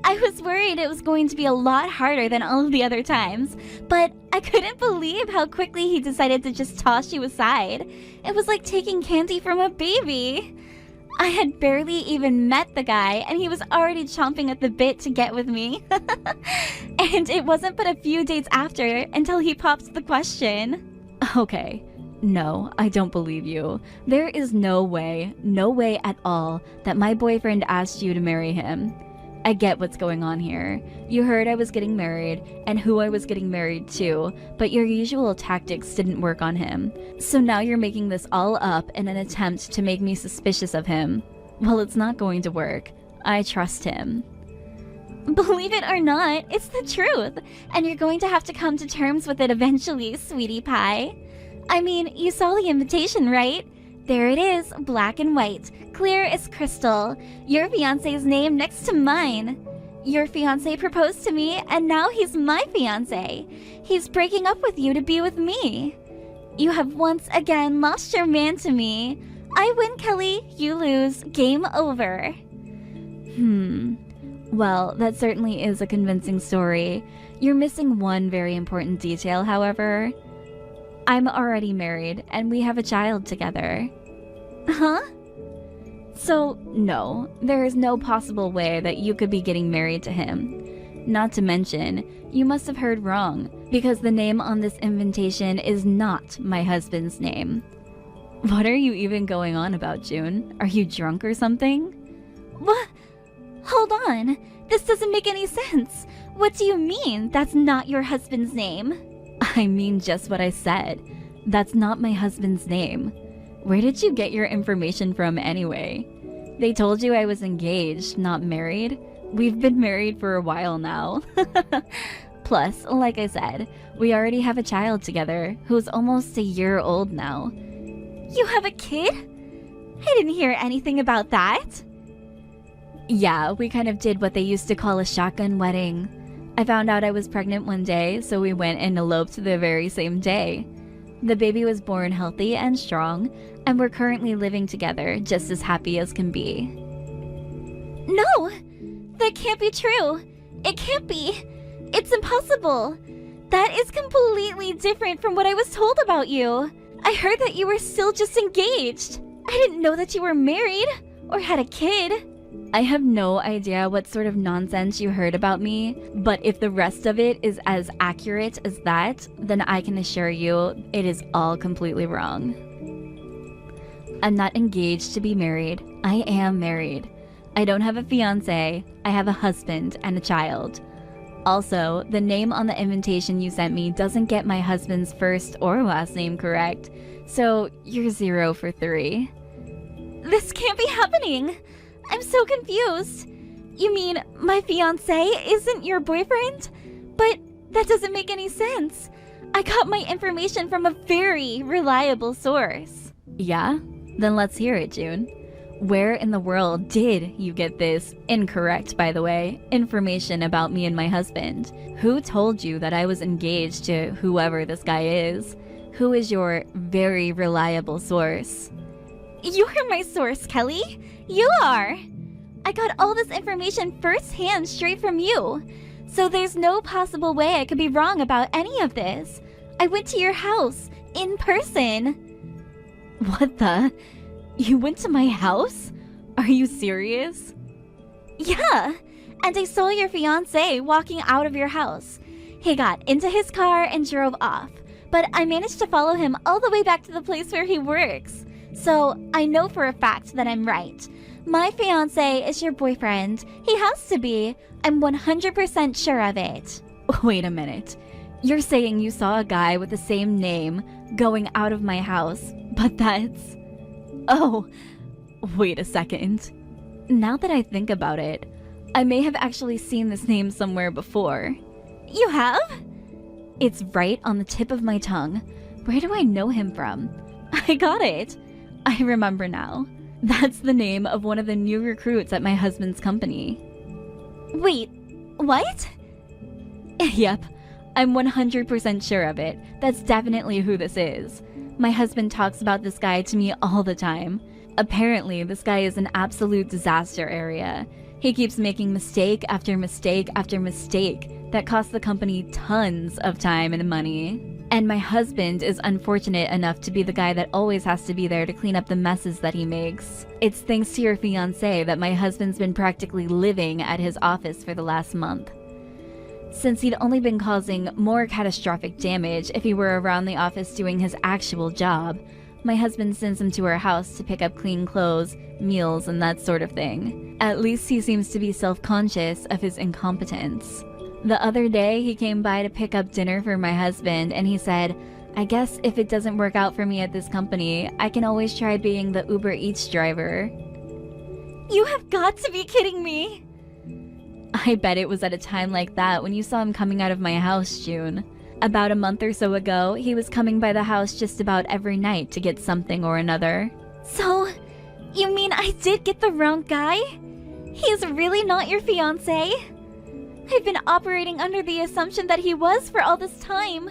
I was worried it was going to be a lot harder than all of the other times, but I couldn't believe how quickly he decided to just toss you aside. It was like taking candy from a baby. I had barely even met the guy, and he was already chomping at the bit to get with me. And it wasn't but a few dates after until he popped the question. Okay. No, I don't believe you. There is no way at all that my boyfriend asked you to marry him. I get what's going on here. You heard I was getting married and who I was getting married to, but your usual tactics didn't work on him. So now you're making this all up in an attempt to make me suspicious of him. Well, it's not going to work. I trust him. Believe it or not, it's the truth. And you're going to have to come to terms with it eventually, sweetie pie. I mean, you saw the invitation, right? There it is, black and white, clear as crystal. Your fiancé's name next to mine. Your fiancé proposed to me, and now he's my fiancé. He's breaking up with you to be with me. You have once again lost your man to me. I win, Kelly. You lose. Game over. Well, that certainly is a convincing story. You're missing one very important detail, however. I'm already married, and we have a child together. Huh? So, no, there is no possible way that you could be getting married to him. Not to mention, you must have heard wrong, because the name on this invitation is not my husband's name. What are you even going on about, June? Are you drunk or something? What? Hold on. This doesn't make any sense. What do you mean that's not your husband's name? I mean just what I said. That's not my husband's name. Where did you get your information from anyway? They told you I was engaged, not married? We've been married for a while now. Plus, like I said, we already have a child together who's almost a year old now. You have a kid? I didn't hear anything about that. Yeah, we kind of did what they used to call a shotgun wedding. I found out I was pregnant one day, so we went and eloped the very same day. The baby was born healthy and strong, and we're currently living together just as happy as can be. No! That can't be true! It can't be! It's impossible! That is completely different from what I was told about you! I heard that you were still just engaged! I didn't know that you were married! Or had a kid! I have no idea what sort of nonsense you heard about me, but if the rest of it is as accurate as that, then I can assure you it is all completely wrong. I'm not engaged to be married. I am married. I don't have a fiancé. I have a husband and a child. Also, the name on the invitation you sent me doesn't get my husband's first or last name correct, so you're 0 for 3. This can't be happening! I'm so confused. You mean my fiancé isn't your boyfriend? But that doesn't make any sense. I got my information from a very reliable source. Yeah? Then let's hear it, June. Where in the world did you get this, incorrect by the way, information about me and my husband? Who told you that I was engaged to whoever this guy is? Who is your very reliable source? You're my source, Kelly. You are. I got all this information firsthand straight from you. So there's no possible way I could be wrong about any of this. I went to your house in person. What the? You went to my house? Are you serious? Yeah, and I saw your fiancé walking out of your house. He got into his car and drove off, but I managed to follow him all the way back to the place where he works. So I know for a fact that I'm right. My fiancé is your boyfriend. He has to be. I'm 100% sure of it. Wait a minute. You're saying you saw a guy with the same name going out of my house, but that's... Oh, wait a second. Now that I think about it, I may have actually seen this name somewhere before. You have? It's right on the tip of my tongue. Where do I know him from? I got it. I remember now. That's the name of one of the new recruits at my husband's company. Wait, what? Yep, I'm 100% sure of it. That's definitely who this is. My husband talks about this guy to me all the time. Apparently, this guy is an absolute disaster area. He keeps making mistake after mistake after mistake that costs the company tons of time and money. And my husband is unfortunate enough to be the guy that always has to be there to clean up the messes that he makes. It's thanks to your fiancé that my husband's been practically living at his office for the last month. Since he'd only been causing more catastrophic damage if he were around the office doing his actual job, my husband sends him to our house to pick up clean clothes, meals, and that sort of thing. At least he seems to be self-conscious of his incompetence. The other day, he came by to pick up dinner for my husband, and he said, I guess if it doesn't work out for me at this company, I can always try being the Uber Eats driver. You have got to be kidding me! I bet it was at a time like that when you saw him coming out of my house, June. About a month or so ago, he was coming by the house just about every night to get something or another. So, you mean I did get the wrong guy? He's really not your fiancé? I've been operating under the assumption that he was for all this time.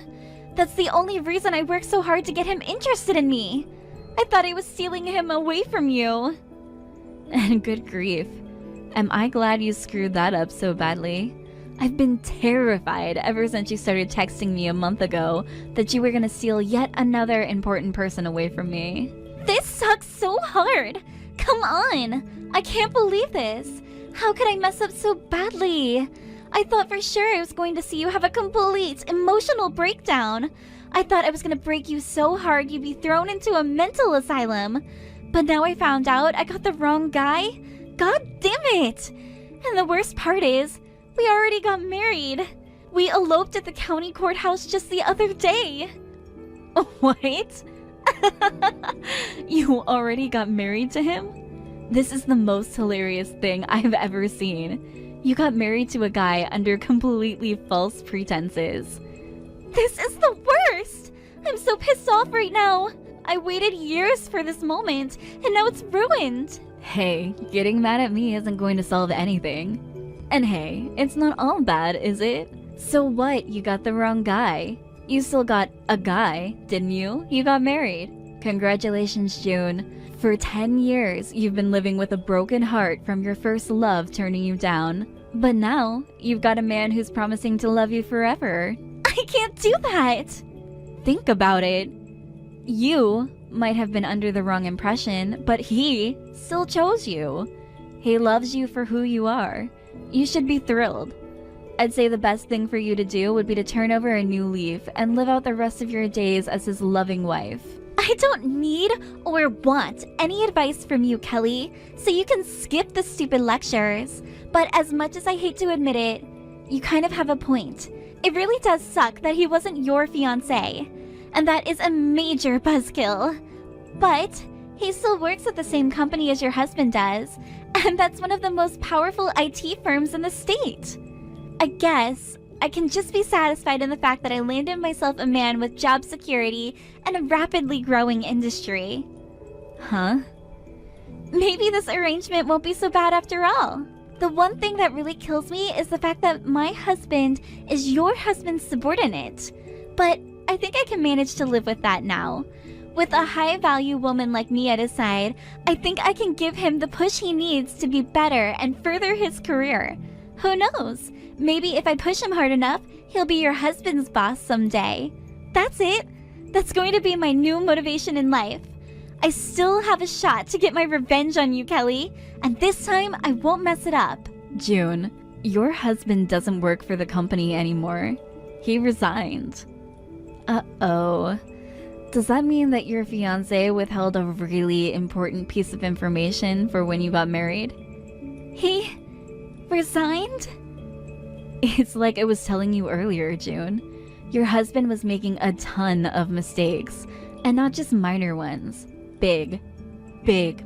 That's the only reason I worked so hard to get him interested in me. I thought I was stealing him away from you. And good grief. Am I glad you screwed that up so badly? I've been terrified ever since you started texting me a month ago that you were gonna steal yet another important person away from me. This sucks so hard! Come on! I can't believe this! How could I mess up so badly? I thought for sure I was going to see you have a complete emotional breakdown. I thought I was gonna break you so hard you'd be thrown into a mental asylum. But now I found out I got the wrong guy. God damn it! And the worst part is, we already got married. We eloped at the county courthouse just the other day. What? You already got married to him? This is the most hilarious thing I've ever seen. You got married to a guy under completely false pretenses. This is the worst! I'm so pissed off right now. I waited years for this moment, and now it's ruined. Hey, getting mad at me isn't going to solve anything. And hey, it's not all bad, is it? So what, you got the wrong guy? You still got a guy, didn't you? You got married. Congratulations, June. For 10 years, you've been living with a broken heart from your first love turning you down. But now, you've got a man who's promising to love you forever. I can't do that! Think about it. You might have been under the wrong impression, but he still chose you. He loves you for who you are. You should be thrilled. I'd say the best thing for you to do would be to turn over a new leaf and live out the rest of your days as his loving wife. I don't need or want any advice from you, Kelly, so you can skip the stupid lectures. But as much as I hate to admit it, you kind of have a point. It really does suck that he wasn't your fiancé, and that is a major buzzkill. But he still works at the same company as your husband does, and that's one of the most powerful IT firms in the state. I guess I can just be satisfied in the fact that I landed myself a man with job security and a rapidly growing industry. Huh? Maybe this arrangement won't be so bad after all. The one thing that really kills me is the fact that my husband is your husband's subordinate. But I think I can manage to live with that now. With a high-value woman like me at his side, I think I can give him the push he needs to be better and further his career. Who knows? Maybe if I push him hard enough, he'll be your husband's boss someday. That's it. That's going to be my new motivation in life. I still have a shot to get my revenge on you, Kelly, and this time I won't mess it up. June, your husband doesn't work for the company anymore. He resigned. Uh-oh. Does that mean that your fiancé withheld a really important piece of information for when you got married? He resigned? It's like I was telling you earlier, June. Your husband was making a ton of mistakes, and not just minor ones. Big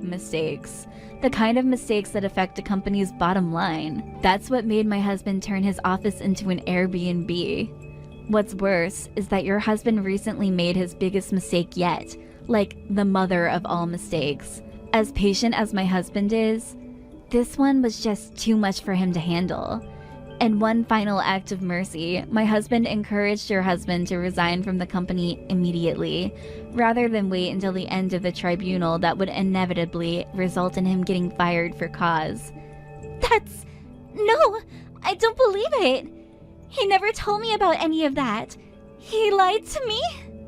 mistakes. The kind of mistakes that affect a company's bottom line. That's what made my husband turn his office into an Airbnb. What's worse is that your husband recently made his biggest mistake yet, like the mother of all mistakes. As patient as my husband is, this one was just too much for him to handle. In one final act of mercy, my husband encouraged your husband to resign from the company immediately, rather than wait until the end of the tribunal that would inevitably result in him getting fired for cause. No, I don't believe it. He never told me about any of that. He lied to me?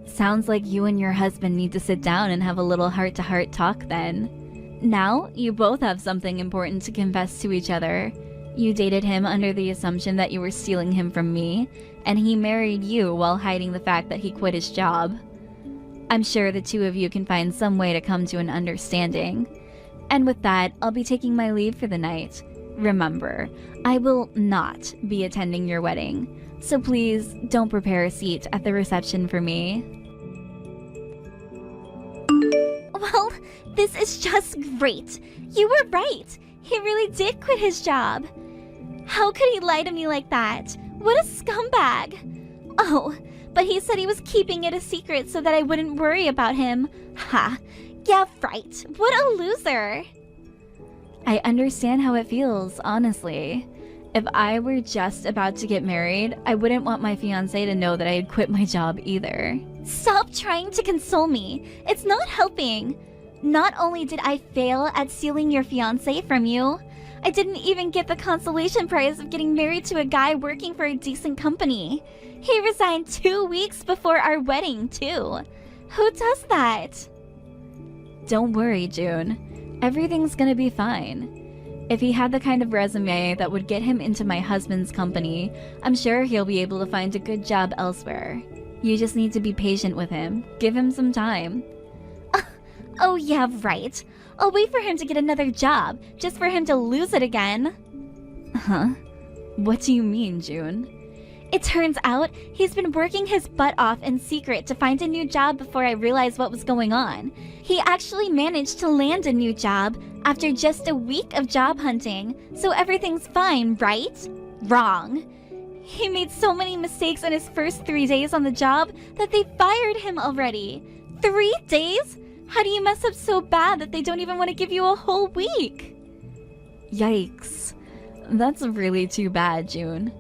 Sounds like you and your husband need to sit down and have a little heart-to-heart talk then. Now, you both have something important to confess to each other. You dated him under the assumption that you were stealing him from me, and he married you while hiding the fact that he quit his job. I'm sure the two of you can find some way to come to an understanding. And with that, I'll be taking my leave for the night. Remember, I will not be attending your wedding, so please don't prepare a seat at the reception for me. Well, this is just great. You were right. He really did quit his job. How could he lie to me like that? What a scumbag. Oh, but he said he was keeping it a secret so that I wouldn't worry about him. Ha, yeah, right. What a loser. I understand how it feels, honestly. If I were just about to get married, I wouldn't want my fiancé to know that I had quit my job either. Stop trying to console me. It's not helping. Not only did I fail at stealing your fiancé from you, I didn't even get the consolation prize of getting married to a guy working for a decent company. He resigned 2 weeks before our wedding, too. Who does that? Don't worry, June. Everything's gonna be fine. If he had the kind of resume that would get him into my husband's company, I'm sure he'll be able to find a good job elsewhere. You just need to be patient with him. Give him some time. Oh yeah, right. I'll wait for him to get another job, just for him to lose it again. Huh? What do you mean, June? It turns out he's been working his butt off in secret to find a new job before I realized what was going on. He actually managed to land a new job after just a week of job hunting, so everything's fine, right? Wrong. He made so many mistakes in his first 3 days on the job that they fired him already. 3 days? How do you mess up so bad that they don't even want to give you a whole week? Yikes. That's really too bad, June.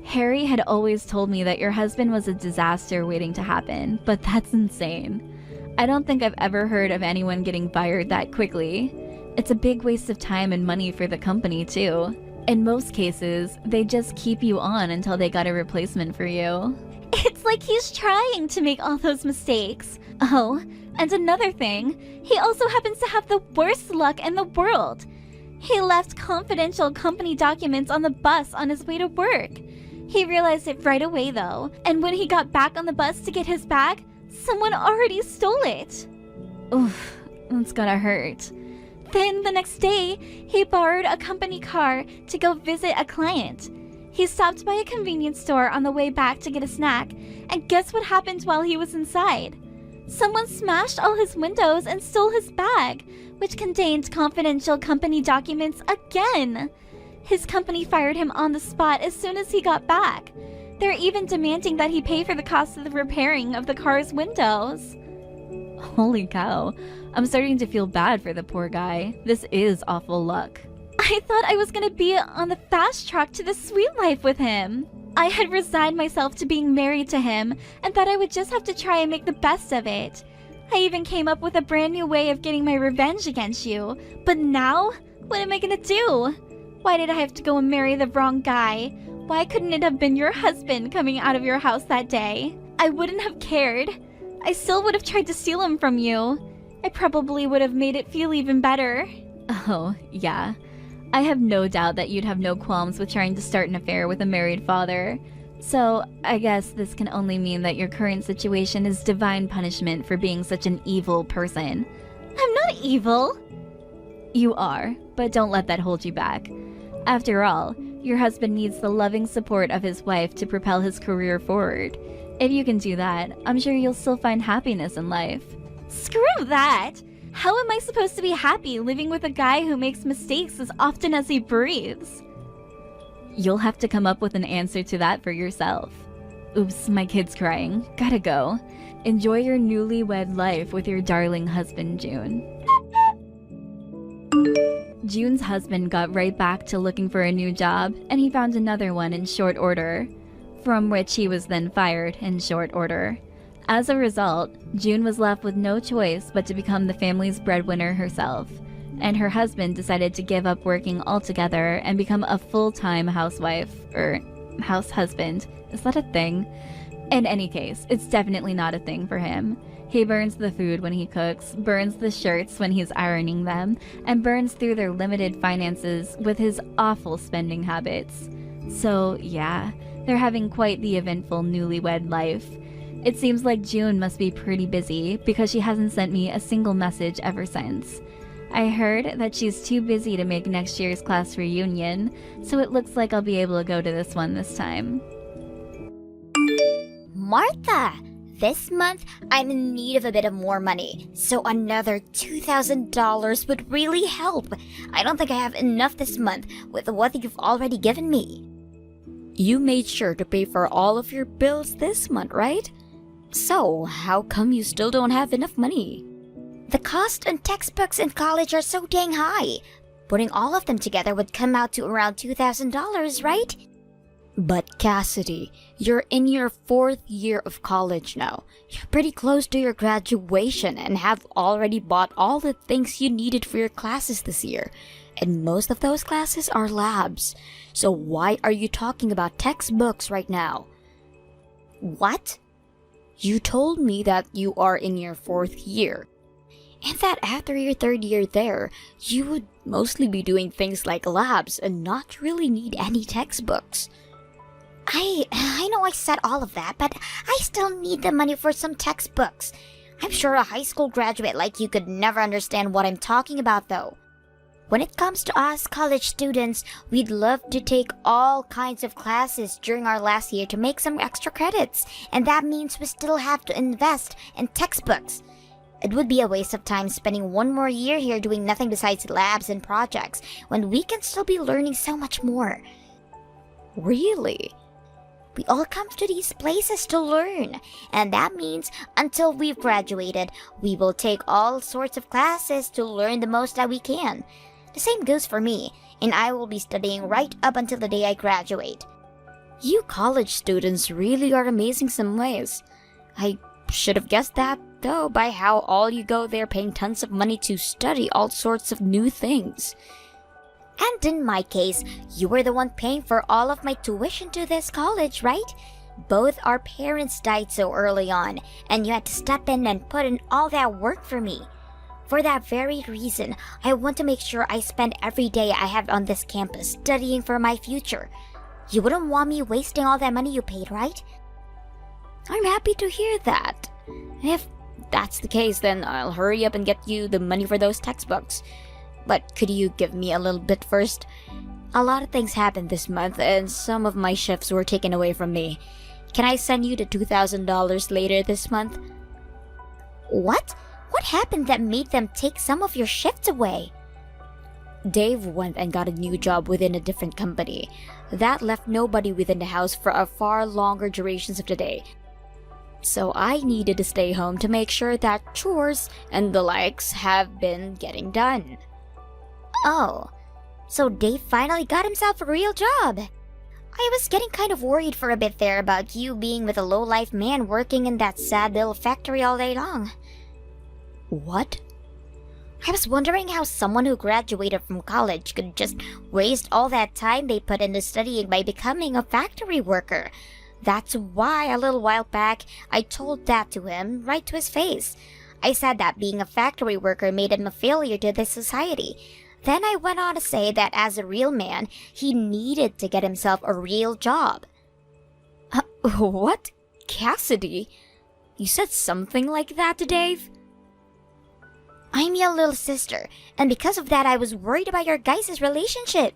Harry had always told me that your husband was a disaster waiting to happen, but that's insane. I don't think I've ever heard of anyone getting fired that quickly. It's a big waste of time and money for the company, too. In most cases, they just keep you on until they got a replacement for you. It's like he's trying to make all those mistakes. Oh, and another thing, he also happens to have the worst luck in the world. He left confidential company documents on the bus on his way to work. He realized it right away though, and when he got back on the bus to get his bag, someone already stole it. Oof, that's gotta hurt. Then the next day, he borrowed a company car to go visit a client. He stopped by a convenience store on the way back to get a snack, and guess what happened while he was inside? Someone smashed all his windows and stole his bag, which contained confidential company documents again. His company fired him on the spot as soon as he got back. They're even demanding that he pay for the cost of the repairing of the car's windows. Holy cow. I'm starting to feel bad for the poor guy. This is awful luck. I thought I was gonna be on the fast track to the sweet life with him. I had resigned myself to being married to him and thought I would just have to try and make the best of it. I even came up with a brand new way of getting my revenge against you. But now, what am I gonna do? Why did I have to go and marry the wrong guy? Why couldn't it have been your husband coming out of your house that day? I wouldn't have cared. I still would have tried to steal him from you. I probably would have made it feel even better. Oh, yeah. I have no doubt that you'd have no qualms with trying to start an affair with a married father. So, I guess this can only mean that your current situation is divine punishment for being such an evil person. I'm not evil! You are, but don't let that hold you back. After all, your husband needs the loving support of his wife to propel his career forward. If you can do that, I'm sure you'll still find happiness in life. Screw that! How am I supposed to be happy living with a guy who makes mistakes as often as he breathes? You'll have to come up with an answer to that for yourself. Oops, my kid's crying. Gotta go. Enjoy your newlywed life with your darling husband, June. June's husband got right back to looking for a new job, and he found another one in short order, from which he was then fired in short order. As a result, June was left with no choice but to become the family's breadwinner herself, and her husband decided to give up working altogether and become a full-time housewife, or house husband. Is that a thing? In any case, it's definitely not a thing for him. He burns the food when he cooks, burns the shirts when he's ironing them, and burns through their limited finances with his awful spending habits. So, yeah, they're having quite the eventful newlywed life. It seems like June must be pretty busy because she hasn't sent me a single message ever since. I heard that she's too busy to make next year's class reunion, so it looks like I'll be able to go to this one this time. Martha, this month I'm in need of a bit of more money, so another $2,000 would really help. I don't think I have enough this month with what you've already given me. You made sure to pay for all of your bills this month, right? So, how come you still don't have enough money? The cost on textbooks in college are so dang high. Putting all of them together would come out to around $2,000, right? But Cassidy, you're in your 4th year of college now. You're pretty close to your graduation and have already bought all the things you needed for your classes this year. And most of those classes are labs. So why are you talking about textbooks right now? What? You told me that you are in your 4th year. And that after your 3rd year there, you would mostly be doing things like labs and not really need any textbooks. I know I said all of that, but I still need the money for some textbooks. I'm sure a high school graduate like you could never understand what I'm talking about though. When it comes to us college students, we'd love to take all kinds of classes during our last year to make some extra credits, and that means we still have to invest in textbooks. It would be a waste of time spending one more year here doing nothing besides labs and projects when we can still be learning so much more. Really? We all come to these places to learn, and that means until we've graduated, we will take all sorts of classes to learn the most that we can. The same goes for me, and I will be studying right up until the day I graduate. You college students really are amazing some ways. I should have guessed that, though, by how all you go there paying tons of money to study all sorts of new things. And in my case, you were the one paying for all of my tuition to this college, right? Both our parents died so early on, and you had to step in and put in all that work for me. For that very reason, I want to make sure I spend every day I have on this campus studying for my future. You wouldn't want me wasting all that money you paid, right? I'm happy to hear that. If that's the case, then I'll hurry up and get you the money for those textbooks. But could you give me a little bit first? A lot of things happened this month, and some of my shifts were taken away from me. Can I send you the $2,000 later this month? What? What happened that made them take some of your shifts away? Dave went and got a new job within a different company. That left nobody within the house for a far longer durations of the day. So I needed to stay home to make sure that chores and the likes have been getting done. Oh, so Dave finally got himself a real job. I was getting kind of worried for a bit there about you being with a low-life man working in that sad little factory all day long. What? I was wondering how someone who graduated from college could just waste all that time they put into studying by becoming a factory worker. That's why a little while back I told that to him right to his face. I said that being a factory worker made him a failure to this society. Then I went on to say that as a real man, he needed to get himself a real job. What? Cassidy? You said something like that to Dave? I'm your little sister, and because of that I was worried about your guys' relationship.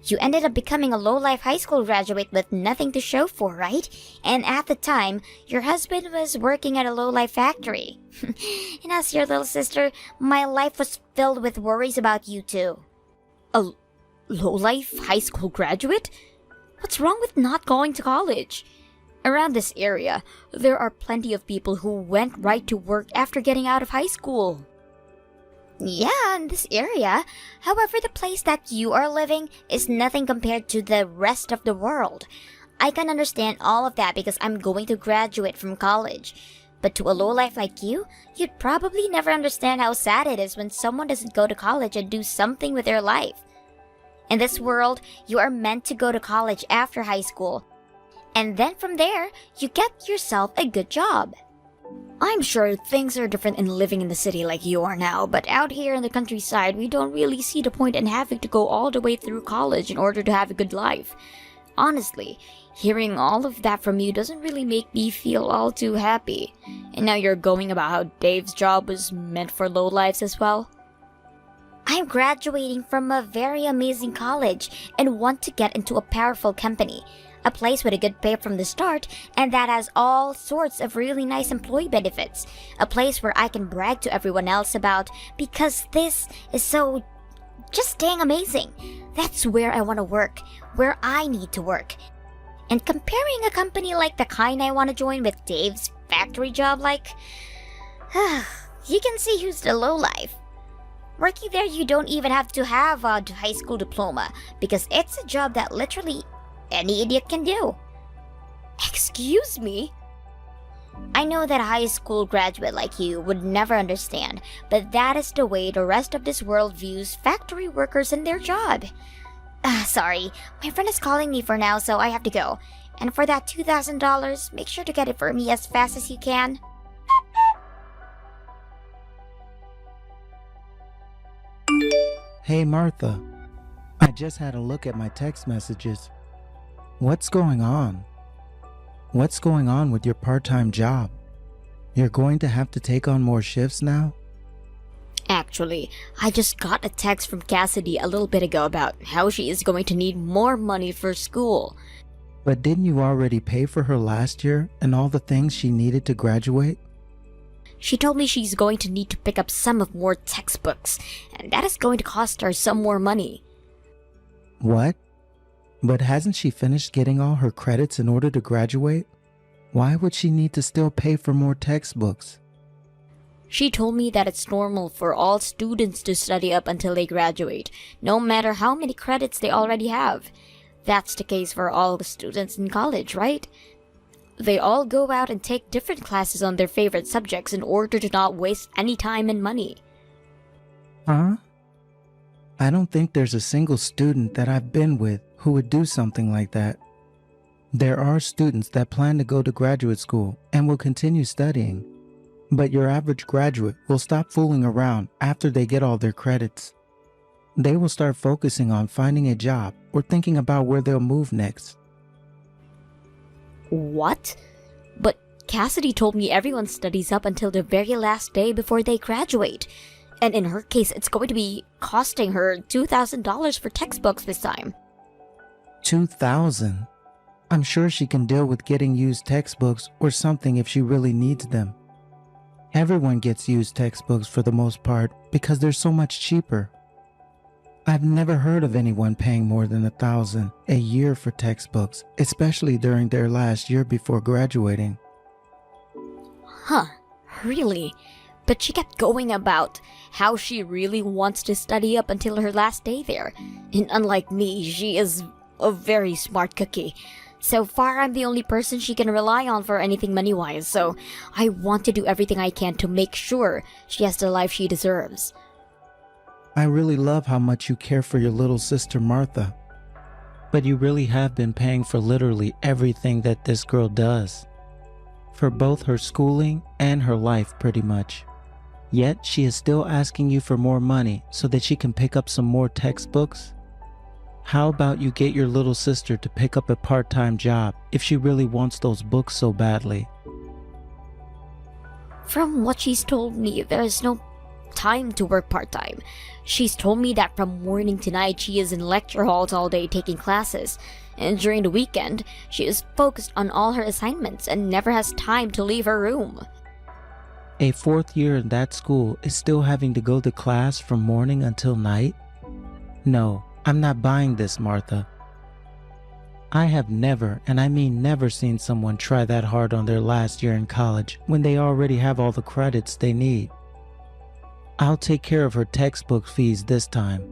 You ended up becoming a low-life high school graduate with nothing to show for, right? And at the time, your husband was working at a low-life factory. And as your little sister, my life was filled with worries about you too. A low-life high school graduate? What's wrong with not going to college? Around this area, there are plenty of people who went right to work after getting out of high school. Yeah, in this area. However, the place that you are living is nothing compared to the rest of the world. I can understand all of that because I'm going to graduate from college. But to a lowlife like you, you'd probably never understand how sad it is when someone doesn't go to college and do something with their life. In this world, you are meant to go to college after high school. And then from there, you get yourself a good job. I'm sure things are different in living in the city like you are now, but out here in the countryside, we don't really see the point in having to go all the way through college in order to have a good life. Honestly, hearing all of that from you doesn't really make me feel all too happy. And now you're going about how Dave's job was meant for lowlifes as well? I'm graduating from a very amazing college and want to get into a powerful company. A place with a good pay from the start and that has all sorts of really nice employee benefits. A place where I can brag to everyone else about because this is so just dang amazing. That's where I want to work, where I need to work. And comparing a company like the kind I want to join with Dave's factory job like, you can see who's the lowlife. Working there, you don't even have to have a high school diploma because it's a job that literally any idiot can do. Excuse me? I know that a high school graduate like you would never understand, but that is the way the rest of this world views factory workers and their job. Sorry, my friend is calling me for now, so I have to go. And for that $2,000, make sure to get it for me as fast as you can. Hey Martha, I just had a look at my text messages. What's going on? What's going on with your part-time job? You're going to have to take on more shifts now? actually. I just got a text from Cassidy a little bit ago about how she is going to need more money for school. But didn't you already pay for her last year and all the things she needed to graduate? She told me she's going to need to pick up some of more textbooks, and that is going to cost her some more money. What? But hasn't she finished getting all her credits in order to graduate? Why would she need to still pay for more textbooks? She told me that it's normal for all students to study up until they graduate, no matter how many credits they already have. That's the case for all the students in college, right? They all go out and take different classes on their favorite subjects in order to not waste any time and money. Huh? I don't think there's a single student that I've been with who would do something like that. There are students that plan to go to graduate school and will continue studying. But your average graduate will stop fooling around after they get all their credits. They will start focusing on finding a job or thinking about where they'll move next. What? But Cassidy told me everyone studies up until the very last day before they graduate. And in her case, it's going to be costing her $2,000 for textbooks this time. $2,000? I'm sure she can deal with getting used textbooks or something if she really needs them. Everyone gets used textbooks for the most part because they're so much cheaper. I've never heard of anyone paying more than $1,000 a year for textbooks, especially during their last year before graduating. Huh, really? But she kept going about how she really wants to study up until her last day there. And unlike me, she is a very smart cookie. So far, I'm the only person she can rely on for anything money-wise, so I want to do everything I can to make sure she has the life she deserves. I really love how much you care for your little sister Martha. But you really have been paying for literally everything that this girl does. For both her schooling and her life, pretty much. Yet she is still asking you for more money so that she can pick up some more textbooks? How about you get your little sister to pick up a part-time job if she really wants those books so badly? From what she's told me, there is no time to work part-time. She's told me that from morning to night she is in lecture halls all day taking classes, and during the weekend, she is focused on all her assignments and never has time to leave her room. A fourth year in that school is still having to go to class from morning until night? No, I'm not buying this, Martha. I have never, and I mean never, seen someone try that hard on their last year in college when they already have all the credits they need. I'll take care of her textbook fees this time.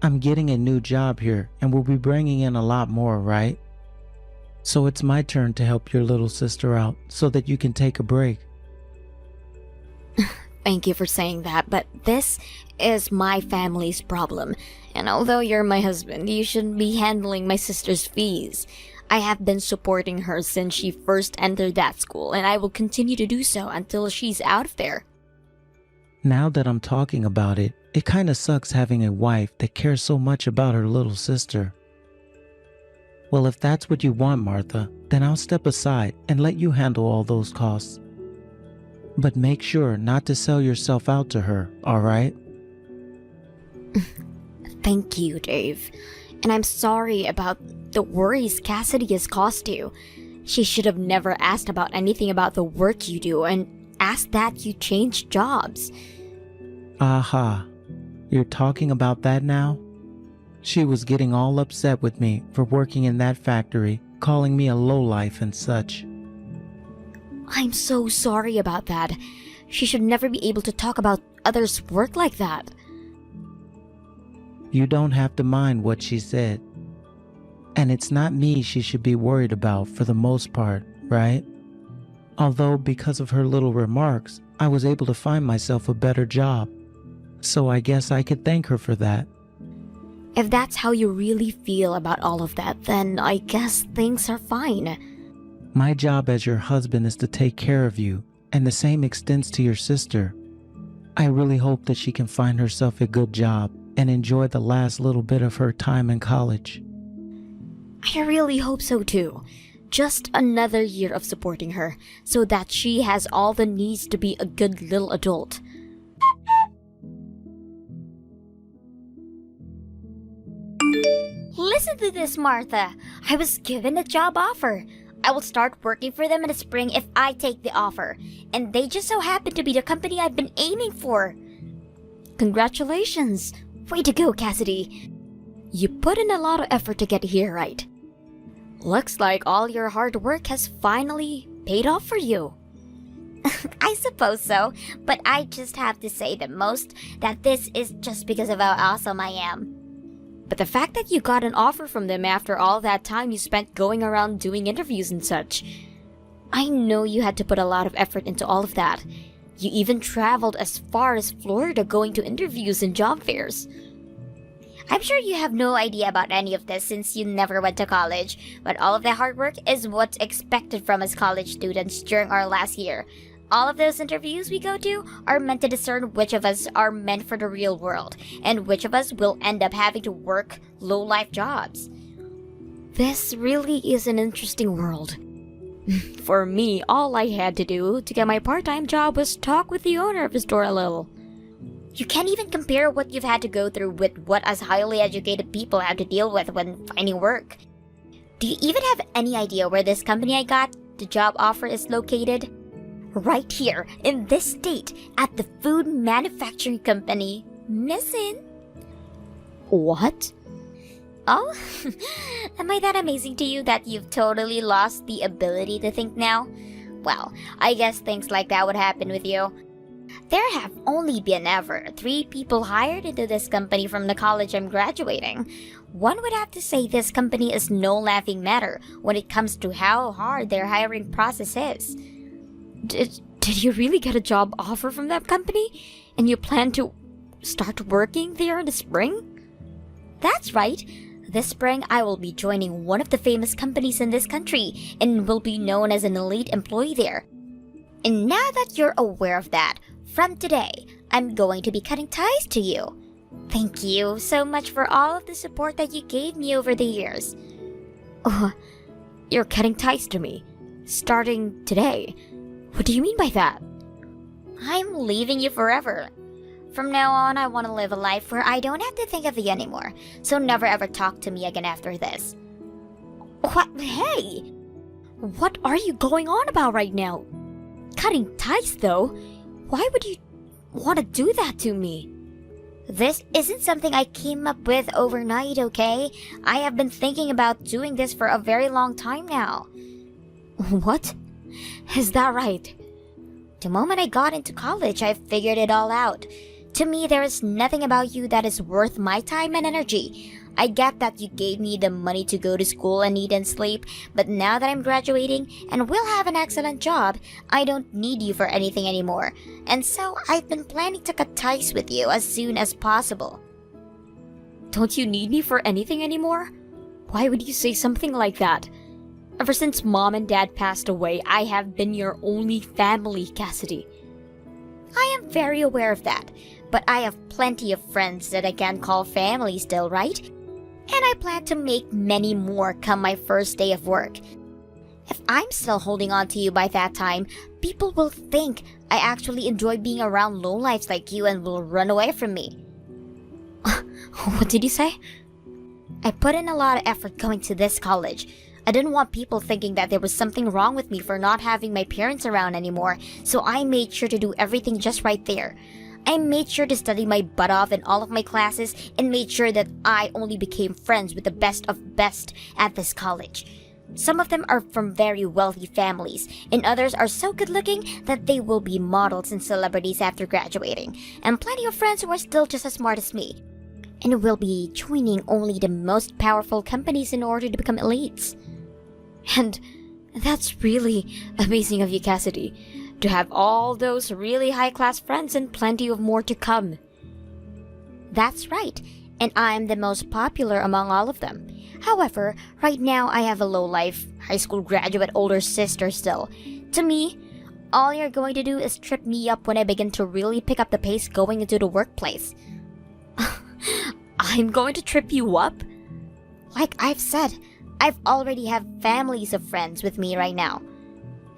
I'm getting a new job here and will be bringing in a lot more, right? So it's my turn to help your little sister out so that you can take a break. Thank you for saying that, but this is my family's problem. And although you're my husband, you shouldn't be handling my sister's fees. I have been supporting her since she first entered that school, and I will continue to do so until she's out of there. Now that I'm talking about it, it kind of sucks having a wife that cares so much about her little sister. Well, if that's what you want, Martha, then I'll step aside and let you handle all those costs. But make sure not to sell yourself out to her, all right? Thank you, Dave. And I'm sorry about the worries Cassidy has caused you. She should have never asked about anything about the work you do and asked that you change jobs. Aha. You're talking about that now? She was getting all upset with me for working in that factory, calling me a lowlife and such. I'm so sorry about that. She should never be able to talk about others' work like that. You don't have to mind what she said. And it's not me she should be worried about for the most part, right? Although because of her little remarks, I was able to find myself a better job. So I guess I could thank her for that. If that's how you really feel about all of that, then I guess things are fine. My job as your husband is to take care of you, and the same extends to your sister. I really hope that she can find herself a good job and enjoy the last little bit of her time in college. I really hope so too. Just another year of supporting her, so that she has all the needs to be a good little adult. Listen to this, Martha. I was given a job offer. I will start working for them in the spring if I take the offer. And they just so happen to be the company I've been aiming for. Congratulations. Way to go, Cassidy. You put in a lot of effort to get here, right? Looks like all your hard work has finally paid off for you. I suppose so, but I just have to say that this is just because of how awesome I am. But the fact that you got an offer from them after all that time you spent going around doing interviews and such, I know you had to put a lot of effort into all of that. You even traveled as far as Florida going to interviews and job fairs. I'm sure you have no idea about any of this since you never went to college, but all of that hard work is what's expected from us college students during our last year. All of those interviews we go to are meant to discern which of us are meant for the real world, and which of us will end up having to work low-life jobs. This really is an interesting world. For me, all I had to do to get my part-time job was talk with the owner of the store a little. You can't even compare what you've had to go through with what us highly educated people have to deal with when finding work. Do you even have any idea where this company I got the job offer is located? Right here, in this state, at the food manufacturing company, Nissin. What? Oh? Am I that amazing to you that you've totally lost the ability to think now? Well, I guess things like that would happen with you. There have only been ever 3 people hired into this company from the college I'm graduating. One would have to say this company is no laughing matter when it comes to how hard their hiring process is. Did you really get a job offer from that company? And you plan to start working there in the spring? That's right. This spring, I will be joining one of the famous companies in this country and will be known as an elite employee there. And now that you're aware of that, from today, I'm going to be cutting ties to you. Thank you so much for all of the support that you gave me over the years. Oh, you're cutting ties to me, starting today. What do you mean by that? I'm leaving you forever. From now on, I want to live a life where I don't have to think of you anymore, so never ever talk to me again after this. What? Hey! What are you going on about right now? Cutting ties, though? Why would you want to do that to me? This isn't something I came up with overnight, okay? I have been thinking about doing this for a very long time now. What? Is that right? The moment I got into college, I figured it all out. To me, there is nothing about you that is worth my time and energy. I get that you gave me the money to go to school and eat and sleep, but now that I'm graduating and will have an excellent job, I don't need you for anything anymore. And so I've been planning to cut ties with you as soon as possible. Don't you need me for anything anymore? Why would you say something like that? Ever since Mom and Dad passed away, I have been your only family, Cassidy. I am very aware of that, but I have plenty of friends that I can call family still, right? And I plan to make many more come my first day of work. If I'm still holding on to you by that time, people will think I actually enjoy being around lowlifes like you and will run away from me. What did you say? I put in a lot of effort going to this college. I didn't want people thinking that there was something wrong with me for not having my parents around anymore, so I made sure to do everything just right there. I made sure to study my butt off in all of my classes and made sure that I only became friends with the best of best at this college. Some of them are from very wealthy families, and others are so good looking that they will be models and celebrities after graduating, and plenty of friends who are still just as smart as me, and will be joining only the most powerful companies in order to become elites. And that's really amazing of you, Cassidy, to have all those really high-class friends and plenty of more to come. That's right, and I'm the most popular among all of them. However, right now I have a low-life, high school graduate older sister still. To me, all you're going to do is trip me up when I begin to really pick up the pace going into the workplace. I'm going to trip you up? Like I've said, I've already have families of friends with me right now.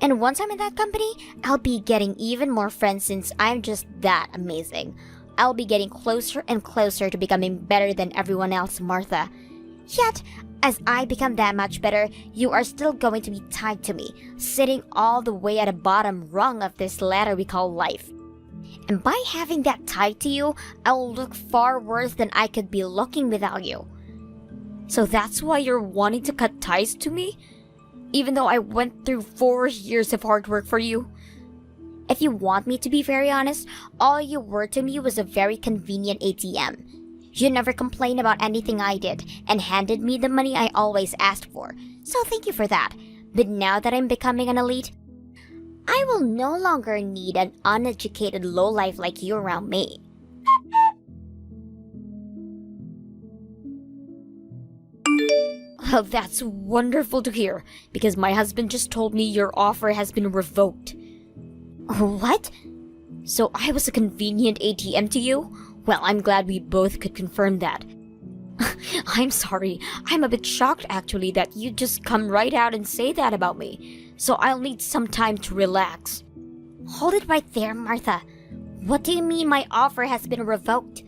And once I'm in that company, I'll be getting even more friends since I'm just that amazing. I'll be getting closer and closer to becoming better than everyone else, Martha. Yet, as I become that much better, you are still going to be tied to me, sitting all the way at the bottom rung of this ladder we call life. And by having that tied to you, I'll look far worse than I could be looking without you. So that's why you're wanting to cut ties to me? Even though I went through 4 years of hard work for you? If you want me to be very honest, all you were to me was a very convenient ATM. You never complained about anything I did, and handed me the money I always asked for, so thank you for that. But now that I'm becoming an elite, I will no longer need an uneducated lowlife like you around me. Well, that's wonderful to hear, because my husband just told me your offer has been revoked. What? So I was a convenient ATM to you? Well, I'm glad we both could confirm that. I'm sorry. I'm a bit shocked actually that you just come right out and say that about me. So I'll need some time to relax. Hold it right there, Martha. What do you mean my offer has been revoked?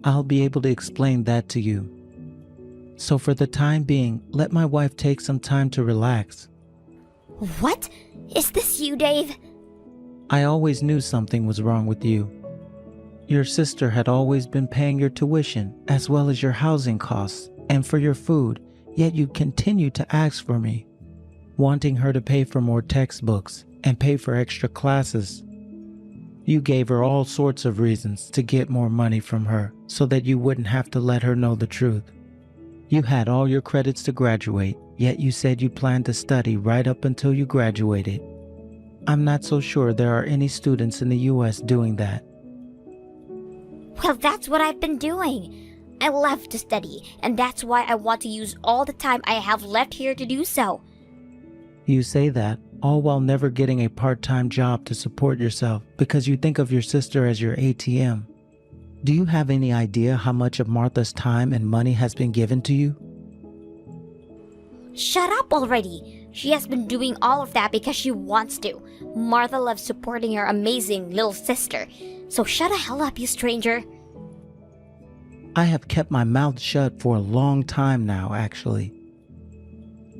I'll be able to explain that to you. So for the time being, let my wife take some time to relax. What? Is this you, Dave? I always knew something was wrong with you. Your sister had always been paying your tuition, as well as your housing costs, and for your food, yet you continued to ask for me, wanting her to pay for more textbooks and pay for extra classes. You gave her all sorts of reasons to get more money from her so that you wouldn't have to let her know the truth. You had all your credits to graduate, yet you said you planned to study right up until you graduated. I'm not so sure there are any students in the US doing that. Well, that's what I've been doing. I love to study, and that's why I want to use all the time I have left here to do so. You say that, all while never getting a part-time job to support yourself because you think of your sister as your ATM. Do you have any idea how much of Martha's time and money has been given to you? Shut up already. She has been doing all of that because she wants to. Martha loves supporting her amazing little sister. So shut the hell up, you stranger. I have kept my mouth shut for a long time now, actually.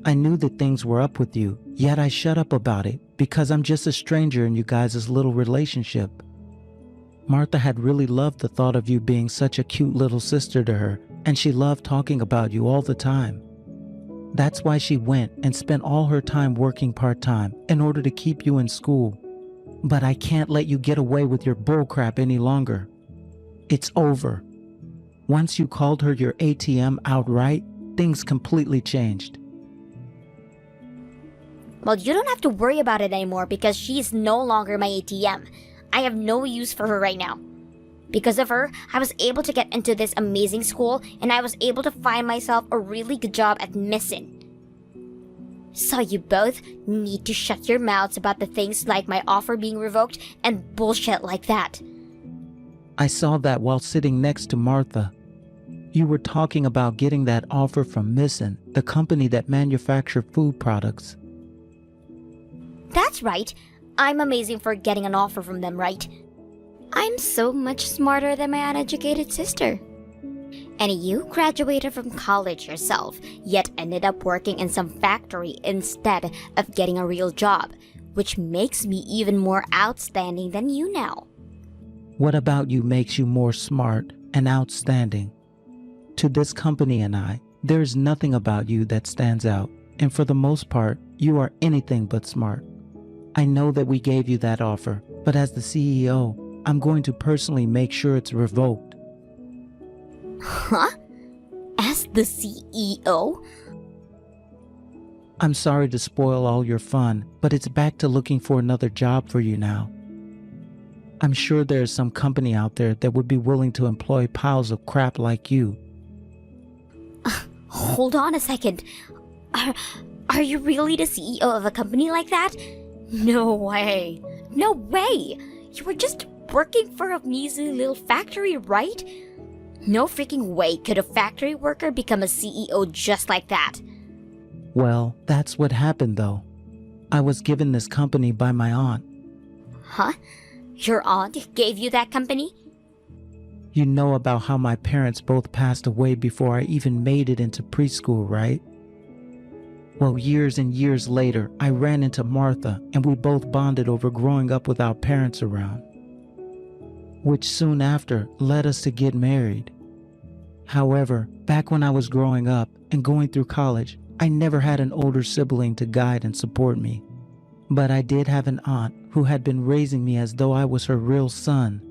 I knew that things were up with you, yet I shut up about it because I'm just a stranger in you guys' little relationship. Martha had really loved the thought of you being such a cute little sister to her, and she loved talking about you all the time. That's why she went and spent all her time working part-time in order to keep you in school. But I can't let you get away with your bullcrap any longer. It's over. Once you called her your ATM outright, things completely changed. Well, you don't have to worry about it anymore because she's no longer my ATM. I have no use for her right now. Because of her, I was able to get into this amazing school and I was able to find myself a really good job at missing. So you both need to shut your mouths about the things like my offer being revoked and bullshit like that. I saw that while sitting next to Martha. You were talking about getting that offer from Missin, the company that manufactures food products. That's right. I'm amazing for getting an offer from them, right? I'm so much smarter than my uneducated sister. And you graduated from college yourself, yet ended up working in some factory instead of getting a real job, which makes me even more outstanding than you now. What about you makes you more smart and outstanding? To this company and I, there is nothing about you that stands out, and for the most part, you are anything but smart. I know that we gave you that offer, but as the CEO, I'm going to personally make sure it's revoked. Huh? As the CEO? I'm sorry to spoil all your fun, but it's back to looking for another job for you now. I'm sure there's some company out there that would be willing to employ piles of crap like you. Hold on a second. Are you really the CEO of a company like that? No way. No way. You were just working for a measly little factory, right? No freaking way could a factory worker become a CEO just like that. Well, that's what happened though. I was given this company by my aunt. Huh? Your aunt gave you that company? You know about how my parents both passed away before I even made it into preschool, right? Well, years and years later, I ran into Martha and we both bonded over growing up with our parents around, which soon after led us to get married. However, back when I was growing up and going through college, I never had an older sibling to guide and support me. But I did have an aunt who had been raising me as though I was her real son.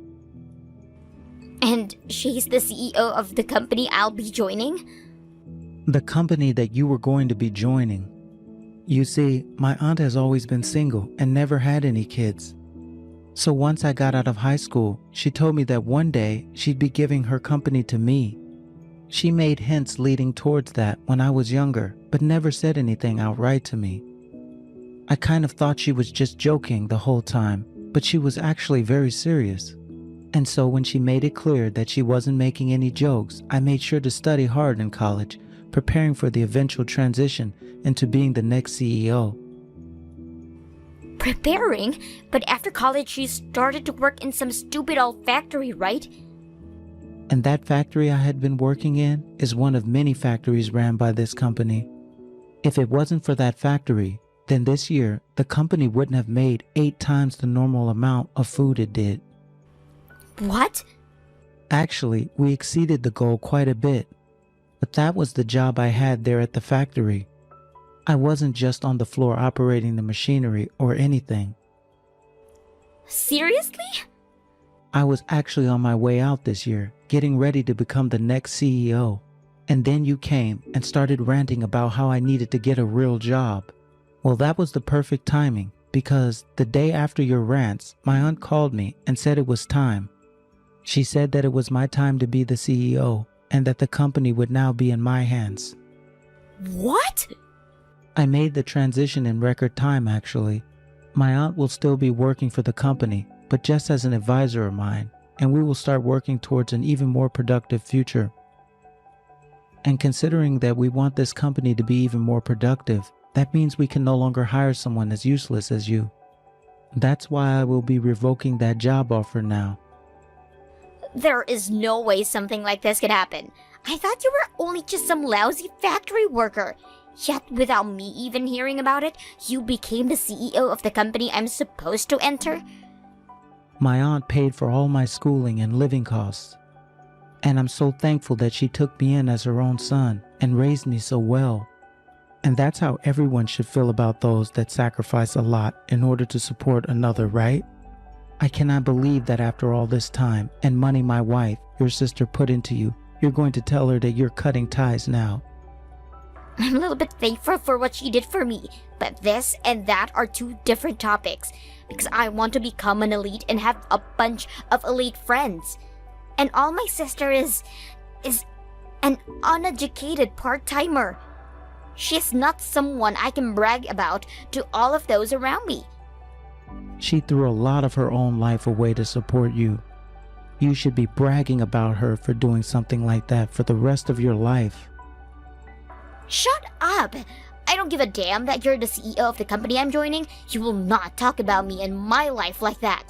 And she's the CEO of the company I'll be joining? The company that you were going to be joining. You see, my aunt has always been single and never had any kids. So once I got out of high school, she told me that one day she'd be giving her company to me. She made hints leading towards that when I was younger, but never said anything outright to me. I kind of thought she was just joking the whole time, but she was actually very serious. And so when she made it clear that she wasn't making any jokes, I made sure to study hard in college, preparing for the eventual transition into being the next CEO. Preparing? But after college you started to work in some stupid old factory, right? And that factory I had been working in is one of many factories ran by this company. If it wasn't for that factory, then this year the company wouldn't have made 8 times the normal amount of food it did. What? Actually, we exceeded the goal quite a bit. But that was the job I had there at the factory. I wasn't just on the floor operating the machinery or anything. Seriously? I was actually on my way out this year, getting ready to become the next CEO. And then you came and started ranting about how I needed to get a real job. Well, that was the perfect timing, because the day after your rants, my aunt called me and said it was time. She said that it was my time to be the CEO and that the company would now be in my hands. What? I made the transition in record time, actually. My aunt will still be working for the company, but just as an advisor of mine, and we will start working towards an even more productive future. And considering that we want this company to be even more productive, that means we can no longer hire someone as useless as you. That's why I will be revoking that job offer now. There is no way something like this could happen. I thought you were only just some lousy factory worker. Yet without me even hearing about it, you became the CEO of the company I'm supposed to enter? My aunt paid for all my schooling and living costs. And I'm so thankful that she took me in as her own son and raised me so well. And that's how everyone should feel about those that sacrifice a lot in order to support another, right? I cannot believe that after all this time and money my wife, your sister, put into you, you're going to tell her that you're cutting ties now. I'm a little bit thankful for what she did for me, but this and that are 2 different topics, because I want to become an elite and have a bunch of elite friends. And all my sister is an uneducated part-timer. She's not someone I can brag about to all of those around me. She threw a lot of her own life away to support you. You should be bragging about her for doing something like that for the rest of your life. Shut up! I don't give a damn that you're the CEO of the company I'm joining. You will not talk about me and my life like that.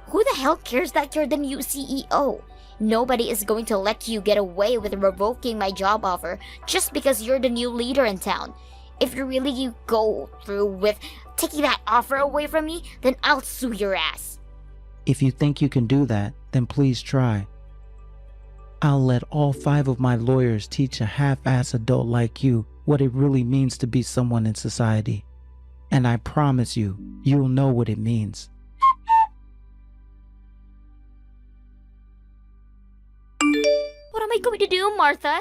Who the hell cares that you're the new CEO? Nobody is going to let you get away with revoking my job offer just because you're the new leader in town. If you really go through with taking that offer away from me, then I'll sue your ass. If you think you can do that, then please try. I'll let all 5 of my lawyers teach a half-ass adult like you what it really means to be someone in society. And I promise you, you'll know what it means. What am I going to do, Martha?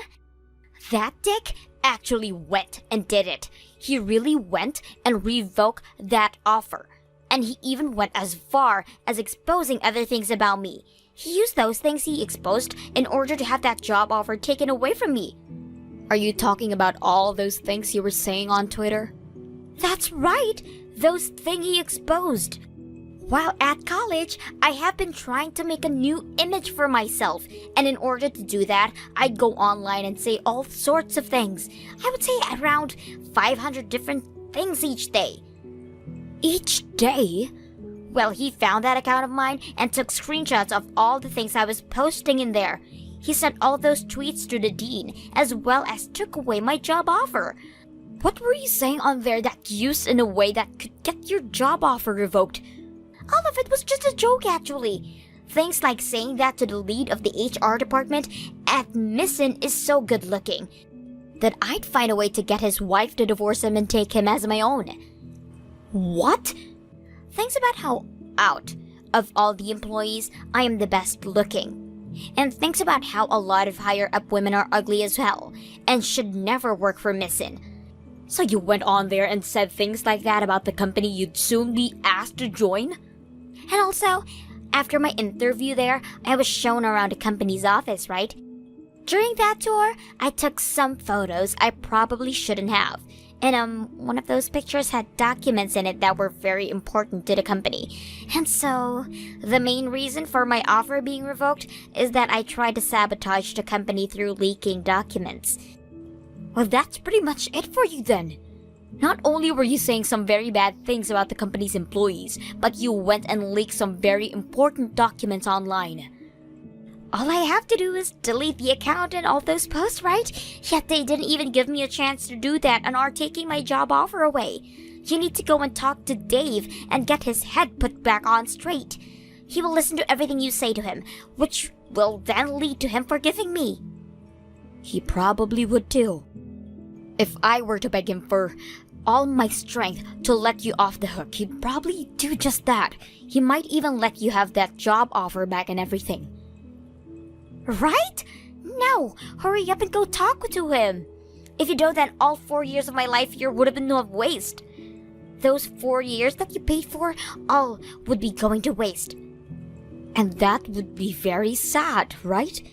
That dick actually went and did it. He really went and revoked that offer. And he even went as far as exposing other things about me. He used those things he exposed in order to have that job offer taken away from me. Are you talking about all those things you were saying on Twitter? That's right, those things he exposed. While at college, I have been trying to make a new image for myself, and in order to do that, I'd go online and say all sorts of things. I would say around 500 different things each day. Each day? Well, he found that account of mine and took screenshots of all the things I was posting in there. He sent all those tweets to the dean, as well as took away my job offer. What were you saying on there that used in a way that could get your job offer revoked? All of it was just a joke, actually. Things like saying that to the lead of the HR department at Missin is so good looking that I'd find a way to get his wife to divorce him and take him as my own. What? Things about how, out of all the employees, I am the best looking. And thinks about how a lot of higher up women are ugly as hell and should never work for Missin. So you went on there and said things like that about the company you'd soon be asked to join? And also, after my interview there, I was shown around the company's office, right? During that tour, I took some photos I probably shouldn't have. And one of those pictures had documents in it that were very important to the company. And so, the main reason for my offer being revoked is that I tried to sabotage the company through leaking documents. Well, that's pretty much it for you then. Not only were you saying some very bad things about the company's employees, but you went and leaked some very important documents online. All I have to do is delete the account and all those posts, right? Yet they didn't even give me a chance to do that and are taking my job offer away. You need to go and talk to Dave and get his head put back on straight. He will listen to everything you say to him, which will then lead to him forgiving me. He probably would too. If I were to beg him for all my strength to let you off the hook, he'd probably do just that. He might even let you have that job offer back and everything. Right? No, hurry up and go talk to him. If you don't, then all 4 years of my life here would have been no waste. Those 4 years that you paid for, all would be going to waste. And that would be very sad, right?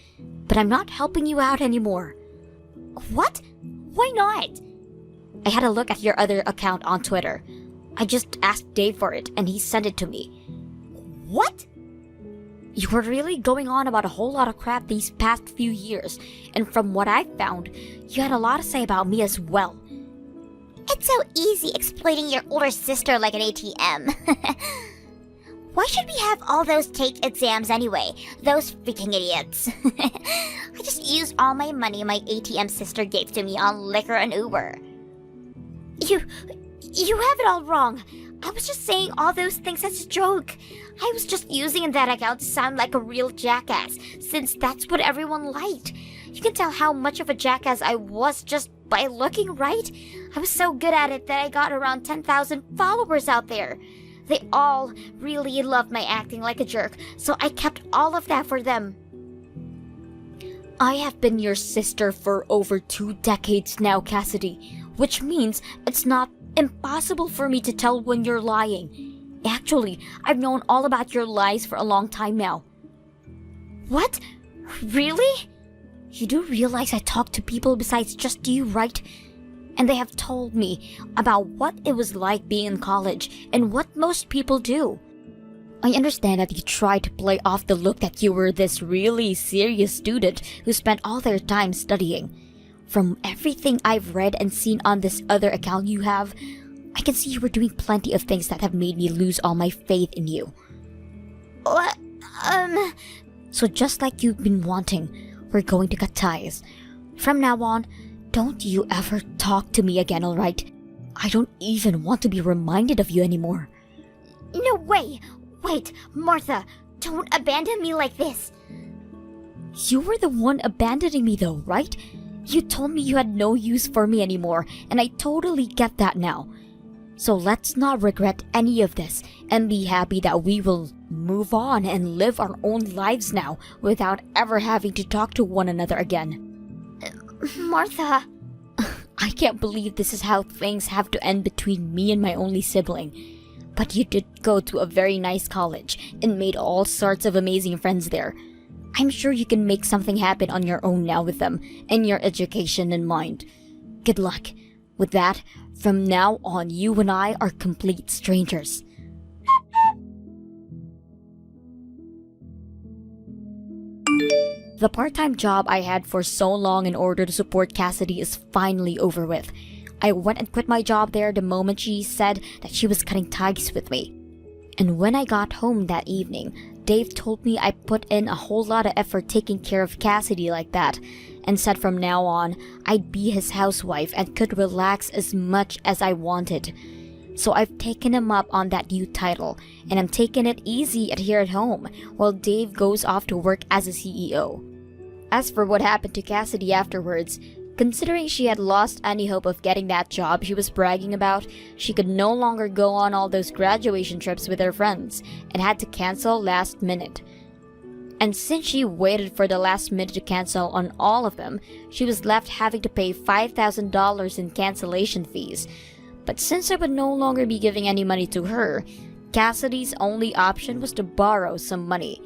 But I'm not helping you out anymore. What? Why not? I had a look at your other account on Twitter. I just asked Dave for it and he sent it to me. What? You were really going on about a whole lot of crap these past few years, and from what I've found, you had a lot to say about me as well. It's so easy exploiting your older sister like an ATM. Why should we have all those take exams anyway? Those freaking idiots. I just used all my money my ATM sister gave to me on liquor and Uber. You have it all wrong. I was just saying all those things as a joke. I was just using that account to sound like a real jackass, since that's what everyone liked. You can tell how much of a jackass I was just by looking, right? I was so good at it that I got around 10,000 followers out there. They all really loved my acting like a jerk, so I kept all of that for them. I have been your sister for over 2 decades now, Cassidy, which means it's not impossible for me to tell when you're lying. Actually, I've known all about your lies for a long time now. What? Really? You do realize I talk to people besides just you, right? And they have told me about what it was like being in college and what most people do. I understand that you tried to play off the look that you were this really serious student who spent all their time studying. From everything I've read and seen on this other account you have, I can see you were doing plenty of things that have made me lose all my faith in you. What? So just like you've been wanting, we're going to cut ties. From now on, don't you ever talk to me again, alright? I don't even want to be reminded of you anymore. No way! Wait, Martha, don't abandon me like this. You were the one abandoning me though, right? You told me you had no use for me anymore, and I totally get that now. So let's not regret any of this, and be happy that we will move on and live our own lives now without ever having to talk to one another again. Martha, I can't believe this is how things have to end between me and my only sibling. But you did go to a very nice college and made all sorts of amazing friends there. I'm sure you can make something happen on your own now with them and your education in mind. Good luck. With that, from now on, you and I are complete strangers. The part-time job I had for so long in order to support Cassidy is finally over with. I went and quit my job there the moment she said that she was cutting ties with me. And when I got home that evening, Dave told me I put in a whole lot of effort taking care of Cassidy like that, and said from now on, I'd be his housewife and could relax as much as I wanted. So I've taken him up on that new title, and I'm taking it easy here at home, while Dave goes off to work as a CEO. As for what happened to Cassidy afterwards, considering she had lost any hope of getting that job she was bragging about, she could no longer go on all those graduation trips with her friends, and had to cancel last minute. And since she waited for the last minute to cancel on all of them, she was left having to pay $5,000 in cancellation fees. But since I would no longer be giving any money to her, Cassidy's only option was to borrow some money.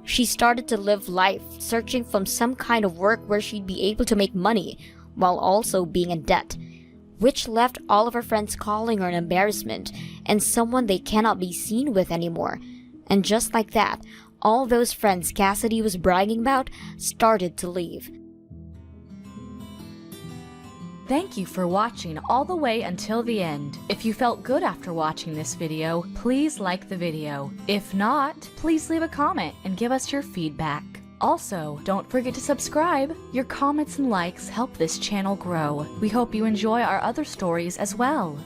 She started to live life searching for some kind of work where she'd be able to make money while also being in debt, which left all of her friends calling her an embarrassment and someone they cannot be seen with anymore. And just like that, all those friends Cassidy was bragging about started to leave. Thank you for watching all the way until the end. If you felt good after watching this video, please like the video. If not, please leave a comment and give us your feedback. Also, don't forget to subscribe. Your comments and likes help this channel grow. We hope you enjoy our other stories as well.